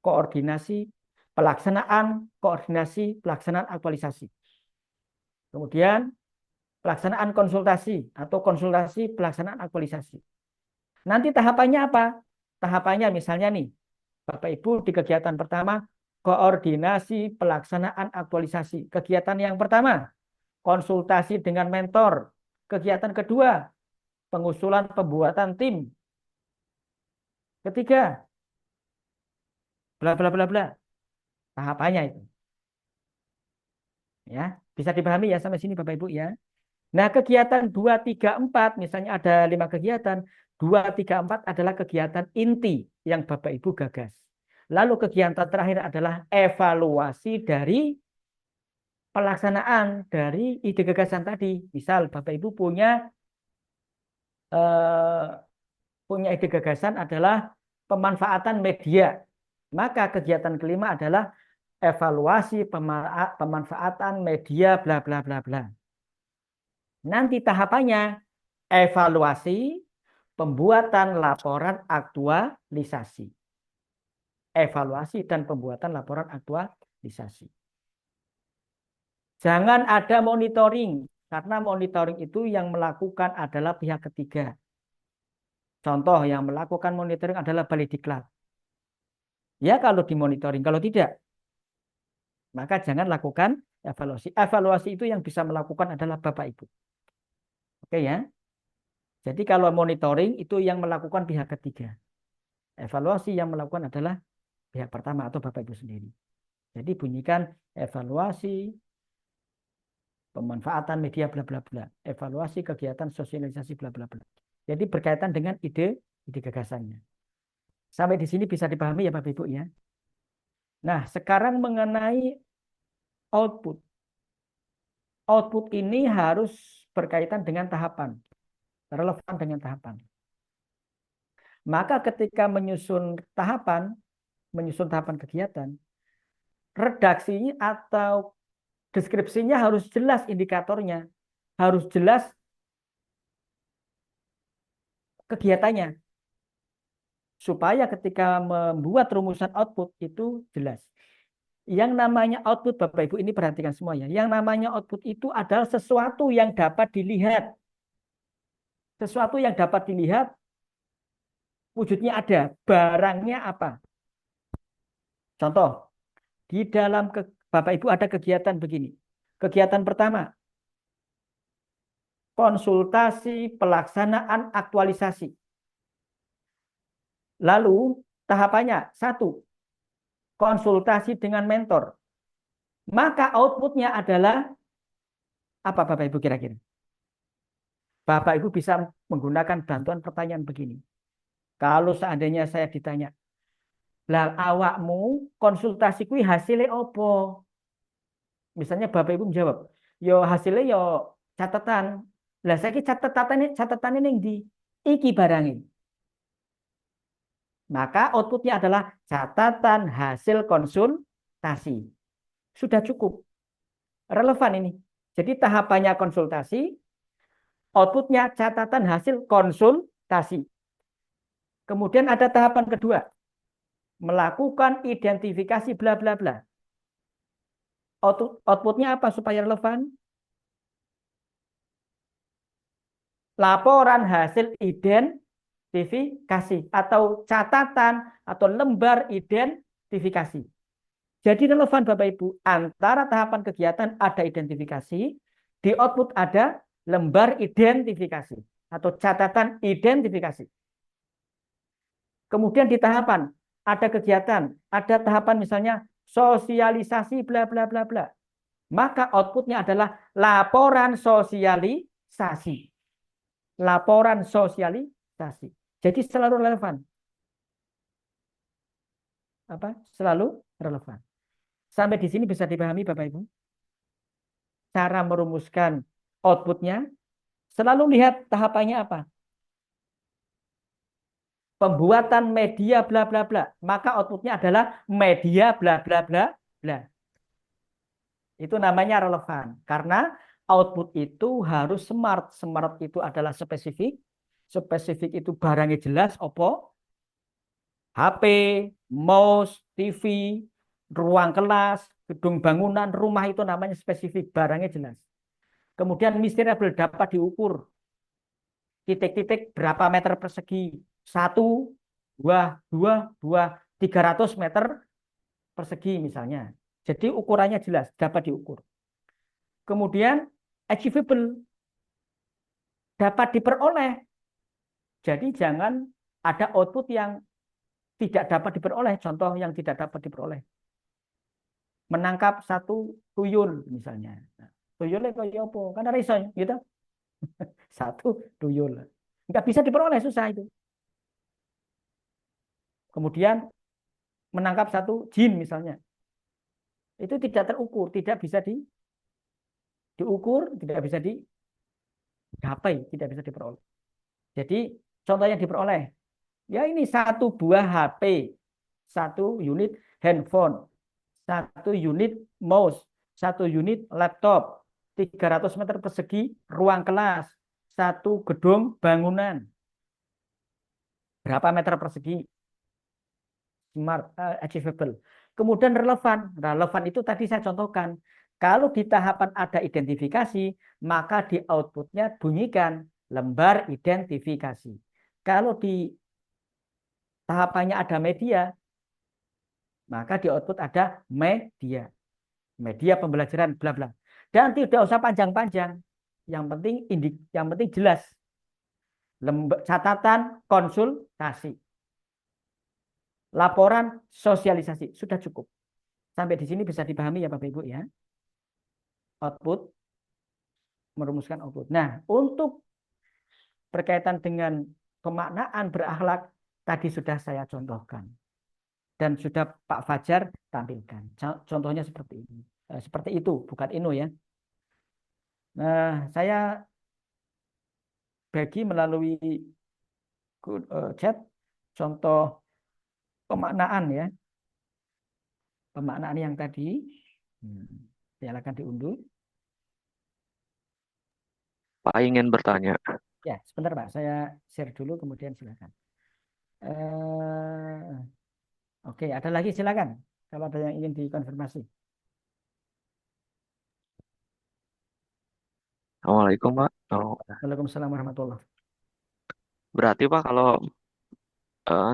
koordinasi pelaksanaan aktualisasi. Kemudian pelaksanaan konsultasi atau konsultasi pelaksanaan aktualisasi. Nanti tahapannya apa? Tahapannya misalnya nih, Bapak Ibu di kegiatan pertama, koordinasi pelaksanaan aktualisasi. Kegiatan yang pertama, konsultasi dengan mentor. Kegiatan kedua, pengusulan pembuatan tim. Ketiga, bla bla bla bla. Tahapannya itu. Ya, bisa dipahami ya sampai sini Bapak Ibu ya. Nah, kegiatan 2, 3, 4, misalnya ada 5 kegiatan, 2, 3, 4 adalah kegiatan inti yang Bapak Ibu gagas. Lalu kegiatan terakhir adalah evaluasi dari pelaksanaan dari ide gagasan tadi. Misal Bapak Ibu punya ide gagasan adalah pemanfaatan media. Maka kegiatan kelima adalah evaluasi pemanfaatan media bla bla bla bla. Nanti tahapannya evaluasi pembuatan laporan aktualisasi. Evaluasi dan pembuatan laporan aktualisasi. Jangan ada monitoring, karena monitoring itu yang melakukan adalah pihak ketiga. Contoh yang melakukan monitoring adalah Balikdiklat. Ya kalau dimonitoring, kalau tidak, maka jangan lakukan evaluasi. Evaluasi itu yang bisa melakukan adalah Bapak Ibu. Oke ya. Jadi kalau monitoring itu yang melakukan pihak ketiga. Evaluasi yang melakukan adalah pihak pertama atau Bapak Ibu sendiri. Jadi bunyikan evaluasi pemanfaatan media bla bla bla. Evaluasi kegiatan sosialisasi bla bla bla. Jadi berkaitan dengan ide gagasannya. Sampai di sini bisa dipahami ya Bapak Ibu ya. Nah, sekarang mengenai output. Output ini harus berkaitan dengan tahapan. Relevan dengan tahapan. Maka ketika menyusun tahapan kegiatan, redaksinya atau deskripsinya harus jelas indikatornya. Harus jelas kegiatannya. Supaya ketika membuat rumusan output itu jelas. Yang namanya output, Bapak Ibu ini perhatikan semua ya. Yang namanya output itu adalah sesuatu yang dapat dilihat. Sesuatu yang dapat dilihat, wujudnya ada. Barangnya apa? Contoh, di dalam Bapak Ibu ada kegiatan begini. Kegiatan pertama, konsultasi pelaksanaan aktualisasi. Lalu tahapannya, 1, konsultasi dengan mentor. Maka outputnya adalah apa Bapak Ibu kira-kira? Bapak Ibu bisa menggunakan bantuan pertanyaan begini. Kalau seandainya saya ditanya, lah awakmu konsultasi kui hasilnya opo? Misalnya Bapak Ibu menjawab, yo hasilnya yo catatan. Lah saya catatan ini di iki barangin. Maka outputnya adalah catatan hasil konsultasi. Sudah cukup. Relevan ini. Jadi tahapannya konsultasi, outputnya catatan hasil konsultasi. Kemudian ada tahapan kedua. Melakukan identifikasi bla bla bla. Outputnya apa supaya relevan? Laporan hasil identifikasi atau catatan atau lembar identifikasi. Jadi relevan Bapak Ibu, antara tahapan kegiatan ada identifikasi, di output ada lembar identifikasi atau catatan identifikasi. Kemudian di tahapan ada kegiatan, ada tahapan misalnya sosialisasi bla bla bla bla. Maka outputnya adalah laporan sosialisasi. Laporan sosialisasi. Jadi selalu relevan. Apa? Selalu relevan. Sampai di sini bisa dipahami Bapak Ibu? Cara merumuskan outputnya. Selalu lihat tahapannya apa? Pembuatan media bla bla bla. Maka outputnya adalah media bla bla bla bla. Itu namanya relevan. Karena output itu harus smart. Smart itu adalah spesifik. Spesifik itu barangnya jelas, opo? HP, mouse, TV, ruang kelas, gedung bangunan, rumah itu namanya spesifik, barangnya jelas. Kemudian measurable dapat diukur. Titik-titik berapa meter persegi? 1, 2, 300 meter persegi misalnya. Jadi ukurannya jelas, dapat diukur. Kemudian achievable, dapat diperoleh. Jadi jangan ada output yang tidak dapat diperoleh. Contoh yang tidak dapat diperoleh. Menangkap satu tuyul misalnya. Nah, tuyulnya kayak apa? Karena iso gitu. Satu tuyul. Nggak bisa diperoleh, susah itu. Kemudian menangkap satu jin misalnya. Itu tidak terukur, tidak bisa diukur, tidak bisa dicapai, tidak bisa diperoleh. Jadi contoh yang diperoleh, ya ini satu buah HP, satu unit handphone, satu unit mouse, satu unit laptop, 300 meter persegi ruang kelas, satu gedung bangunan. Berapa meter persegi? Smart, achievable. Kemudian relevan. Relevan itu tadi saya contohkan. Kalau di tahapan ada identifikasi, maka di outputnya bunyikan lembar identifikasi. Kalau di tahapannya ada media, maka di output ada media. Media pembelajaran bla bla. Dan tidak usah panjang-panjang. Yang penting jelas. Catatan konsultasi. Laporan sosialisasi. Sudah cukup. Sampai di sini bisa dipahami ya Bapak Ibu ya. Output. Merumuskan output. Nah, untuk berkaitan dengan pemaknaan berakhlak, tadi sudah saya contohkan. Dan sudah Pak Fajar tampilkan. Contohnya seperti ini. Seperti itu, bukan inu ya. Nah, saya bagi melalui chat contoh pemaknaan ya. Pemaknaan yang tadi. Silakan diunduh. Pak ingin bertanya. Ya, sebentar Pak, saya share dulu kemudian silakan. Eh, oke, ada lagi silakan kalau ada yang ingin dikonfirmasi. Assalamualaikum Pak. Oh, Waalaikumsalam warahmatullahi. berarti Pak kalau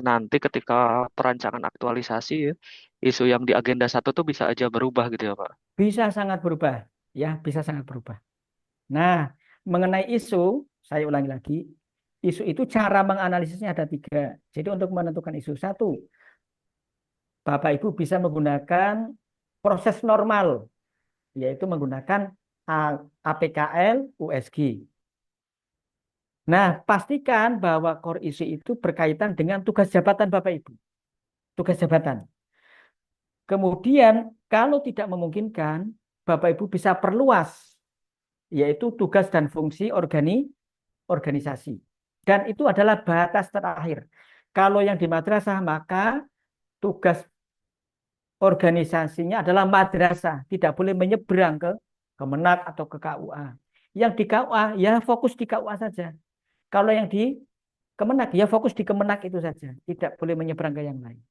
nanti ketika perancangan aktualisasi ya, isu yang di agenda 1 tuh bisa aja berubah gitu ya Pak. Bisa sangat berubah, ya, bisa sangat berubah. Nah, mengenai isu, saya ulangi lagi, isu itu cara menganalisisnya ada 3. Jadi untuk menentukan isu, 1, Bapak Ibu bisa menggunakan proses normal, yaitu menggunakan APKL USG. Nah, pastikan bahwa core isu itu berkaitan dengan tugas jabatan Bapak Ibu. Tugas jabatan. Kemudian, kalau tidak memungkinkan, Bapak Ibu bisa perluas, yaitu tugas dan fungsi organisasi. Dan itu adalah batas terakhir. Kalau yang di madrasah, maka tugas organisasinya adalah madrasah. Tidak boleh menyeberang ke Kemenak atau ke KUA. Yang di KUA, ya fokus di KUA saja. Kalau yang di Kemenak, ya fokus di Kemenak itu saja. Tidak boleh menyeberang ke yang lain.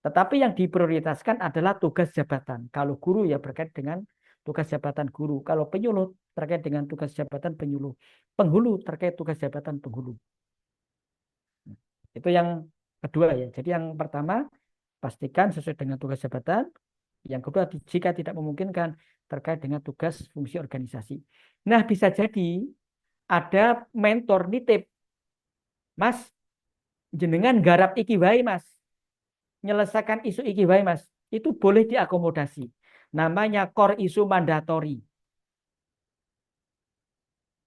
Tetapi yang diprioritaskan adalah tugas jabatan. Kalau guru ya berkait dengan tugas jabatan guru. Kalau penyuluh terkait dengan tugas jabatan penyuluh. Penghulu terkait tugas jabatan penghulu. Itu yang kedua ya. Jadi yang pertama, pastikan sesuai dengan tugas jabatan. Yang kedua, jika tidak memungkinkan terkait dengan tugas fungsi organisasi. Nah, bisa jadi ada mentor nitip. Mas, jenengan garap iki wae Mas. Menyelesaikan isu iki wae Mas. Itu boleh diakomodasi. Namanya core isu mandatori.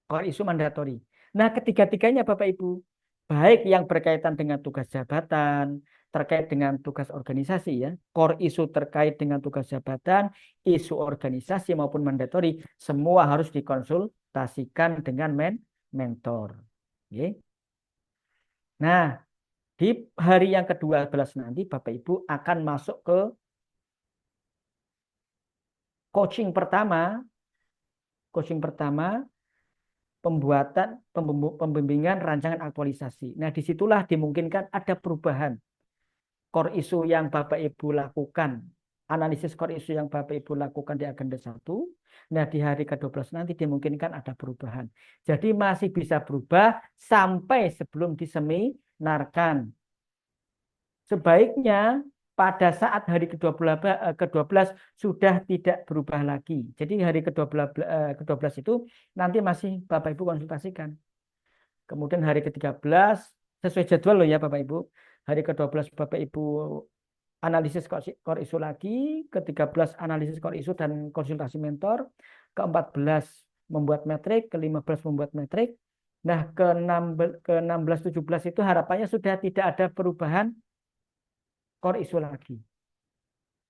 Core isu mandatori. Nah, ketiga-tiganya Bapak Ibu, baik yang berkaitan dengan tugas jabatan, terkait dengan tugas organisasi ya, core isu terkait dengan tugas jabatan, isu organisasi maupun mandatori, semua harus dikonsultasikan dengan mentor. Oke. Nah, di hari yang ke-12 nanti Bapak Ibu akan masuk ke coaching pertama pembimbingan rancangan aktualisasi. Nah, disitulah dimungkinkan ada perubahan core isu yang Bapak Ibu lakukan, analisis core isu yang Bapak Ibu lakukan di agenda 1. Nah, di hari ke-12 nanti dimungkinkan ada perubahan. Jadi masih bisa berubah sampai sebelum diseminarkan. Sebaiknya pada saat hari ke-12 sudah tidak berubah lagi. Jadi hari ke-12 itu nanti masih Bapak Ibu konsultasikan. Kemudian hari ke-13 sesuai jadwal loh ya Bapak Ibu. Hari ke-12 Bapak Ibu analisis core isu lagi, ke-13 analisis core isu dan konsultasi mentor, ke-14 membuat metrik, ke-15 membuat metrik. Nah, ke-16 17 itu harapannya sudah tidak ada perubahan core isu lagi.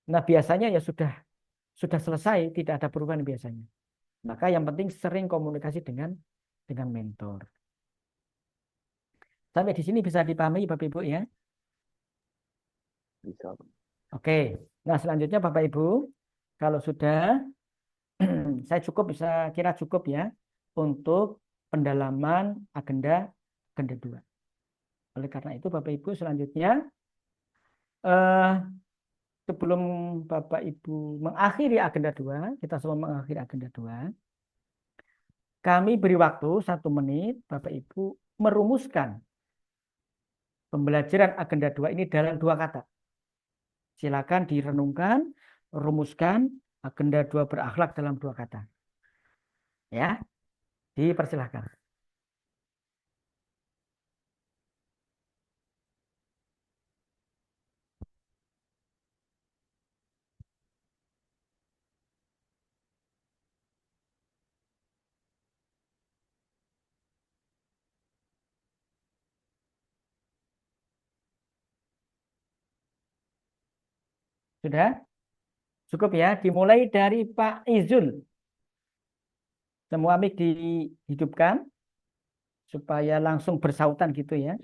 Nah, biasanya ya sudah selesai, tidak ada perubahan biasanya. Maka yang penting sering komunikasi dengan mentor. Sampai di sini bisa dipahami Bapak Ibu ya? Bisa. Oke. Nah, selanjutnya Bapak Ibu, kalau sudah saya bisa kira cukup ya untuk pendalaman agenda 2. Oleh karena itu Bapak Ibu selanjutnya sebelum Bapak Ibu mengakhiri agenda 2, kita semua mengakhiri agenda 2, kami beri waktu 1 menit Bapak Ibu merumuskan pembelajaran agenda 2 ini dalam 2 kata. Silakan direnungkan, rumuskan agenda 2 berakhlak dalam 2 kata. Ya, dipersilahkan. Sudah? Cukup ya, dimulai dari Pak Izul. Semua mic dihidupkan supaya langsung bersautan gitu ya.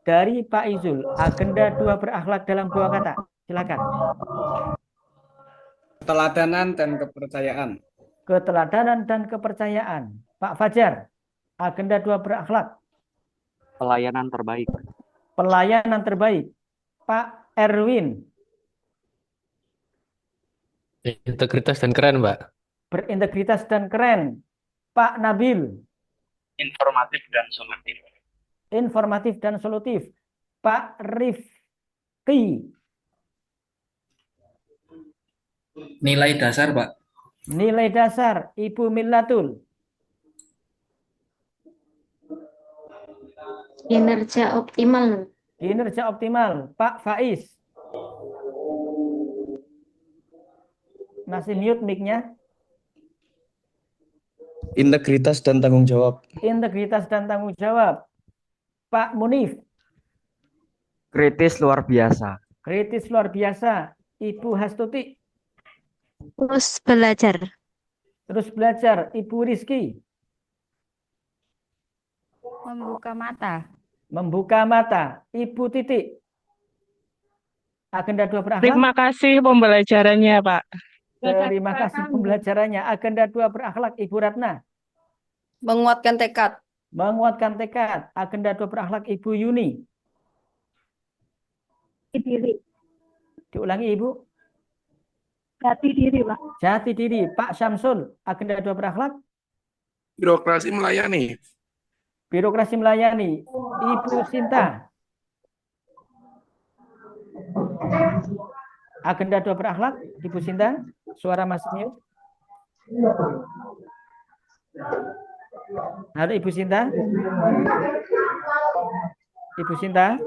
Dari Pak Izul, agenda 2 berakhlak dalam 2 kata. Silakan. Keteladanan dan kepercayaan. Keteladanan dan kepercayaan. Pak Fajar. Agenda 2 berakhlak. Pelayanan terbaik. Pelayanan terbaik. Pak Erwin. Integritas dan keren, Mbak. Berintegritas dan keren. Pak Nabil. Informatif dan solutif. Informatif dan solutif. Pak Rifki. Nilai dasar, Pak. Nilai dasar. Ibu Millatul. Kinerja optimal. Kinerja optimal. Pak Faiz. Masih mute mic-nya. Integritas dan tanggung jawab. Integritas dan tanggung jawab. Pak Munif. Kritis luar biasa. Kritis luar biasa. Ibu Hastuti. Terus belajar. Terus belajar. Ibu Rizky. Membuka mata. Membuka mata. Ibu Titik. Agenda 2 berakhlak. Terima kasih pembelajarannya, Pak. Terima kasih pembelajarannya. Agenda 2 berakhlak. Ibu Ratna. Menguatkan tekad. Menguatkan tekad. Agenda 2 berakhlak. Ibu Yuni. Diri. Diulangi Ibu. Jati diri, Pak. Jati diri. Pak Syamsul. Agenda 2 berakhlak. Birokrasi melayani. Birokrasi melayani. Ibu Sinta. Agenda 2 berakhlak. Ibu Sinta. Suara masih mute. Halo Ibu Sinta. Ibu Sinta.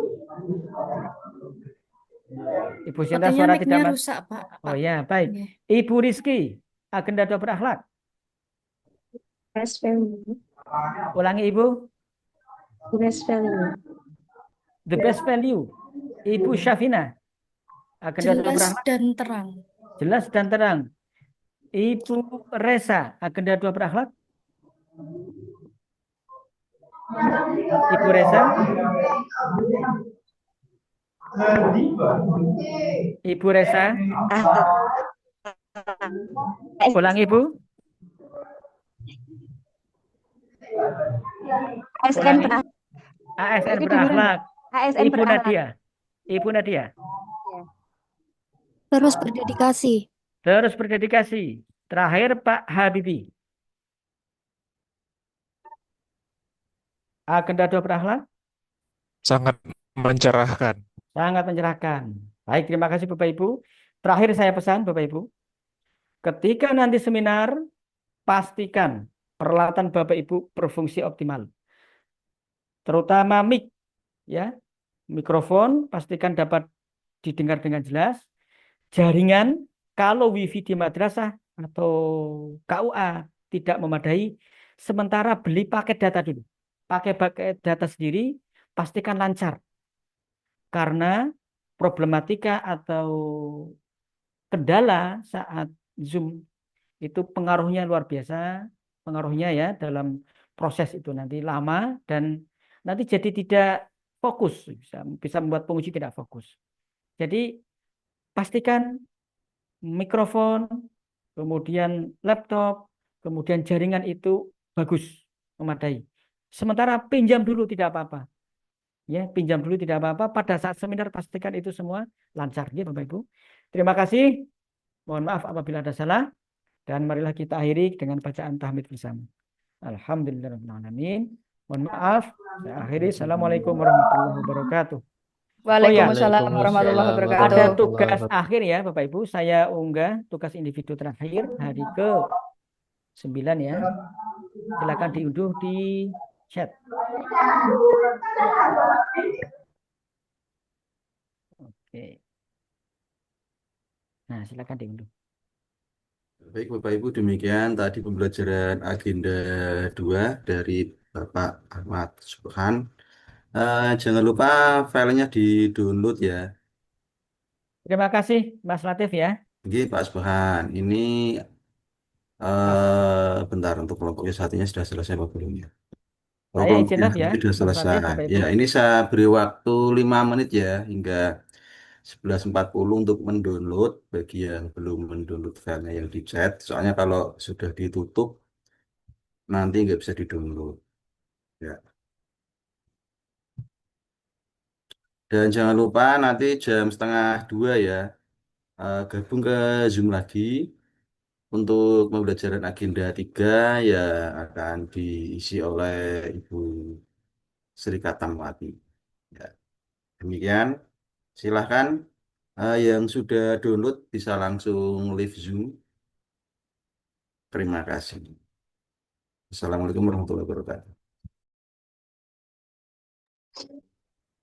Ibu Sinta Sepertinya suara mic-nya tidak rusak, Pak. Oh ya, baik. Oke. Ibu Rizky. Agenda 2 berakhlak. Best value. Ulangi Ibu. Best value. The best value. Ibu Syafina. Agenda 2 Jelas berakhlak. dan terang. Jelas dan terang. Ibu Resa. Agenda 2 berakhlak. Ibu Resa. Ibu Resa. Ulang Ibu. ASN Ulangi. ASN berakhlak. ASN Ibu berakhlak. Nadia. Ibu Nadia. Terus berdedikasi. Terus berdedikasi. Terakhir Pak Habibi. Agenda 2 berakhlak. Sangat mencerahkan. Sangat mencerahkan. Baik, terima kasih Bapak Ibu. Terakhir saya pesan Bapak Ibu. Ketika nanti seminar, pastikan peralatan Bapak Ibu berfungsi optimal. Terutama mic, ya. Mikrofon pastikan dapat didengar dengan jelas. Jaringan, kalau wifi di madrasah atau KUA tidak memadai, sementara beli paket data dulu. Pakai paket data sendiri, pastikan lancar. Karena problematika atau kendala saat Zoom itu pengaruhnya luar biasa. Pengaruhnya ya dalam proses itu nanti lama dan nanti jadi tidak fokus. Bisa membuat penguji tidak fokus. Jadi pastikan mikrofon, kemudian laptop, kemudian jaringan itu bagus, memadai. Sementara pinjam dulu tidak apa-apa. Ya, pinjam dulu tidak apa-apa. Pada saat seminar pastikan itu semua lancar, ya Bapak Ibu. Terima kasih. Mohon maaf apabila ada salah dan marilah kita akhiri dengan bacaan tahmid bersama. Alhamdulillahirrahmanirrahim. Mohon maaf. Saya akhiri. Assalamualaikum warahmatullahi wabarakatuh. Waalaikumsalam warahmatullahi wabarakatuh. Ada tugas akhir ya Bapak Ibu. Saya unggah tugas individu terakhir hari ke-9 ya. Silakan diunduh di chat. Oke. Nah, silakan diunduh. Baik Bapak Ibu, demikian tadi pembelajaran agenda 2 dari Bapak Ahmad Subhan. Jangan lupa filenya di-download ya. Terima kasih Mas Latif ya. Oke Pak Subhan, ini bentar untuk kelompoknya satunya sudah selesai Pak belum ya? Oh, Saya izin kelompoknya off ya, sudah Mas selesai. Latif, Bapak Ibu. Ya, ini saya beri waktu 5 menit ya hingga 11.40 untuk mendownload bagi yang belum mendownload filenya yang di chat. Soalnya kalau sudah ditutup nanti nggak bisa didownload. Ya. Dan jangan lupa nanti jam setengah 2 ya, gabung ke Zoom lagi untuk pembelajaran agenda 3 yang akan diisi oleh Ibu Sri Katamwati. Ya, demikian, silahkan yang sudah download bisa langsung live Zoom. Terima kasih. Assalamualaikum warahmatullahi wabarakatuh.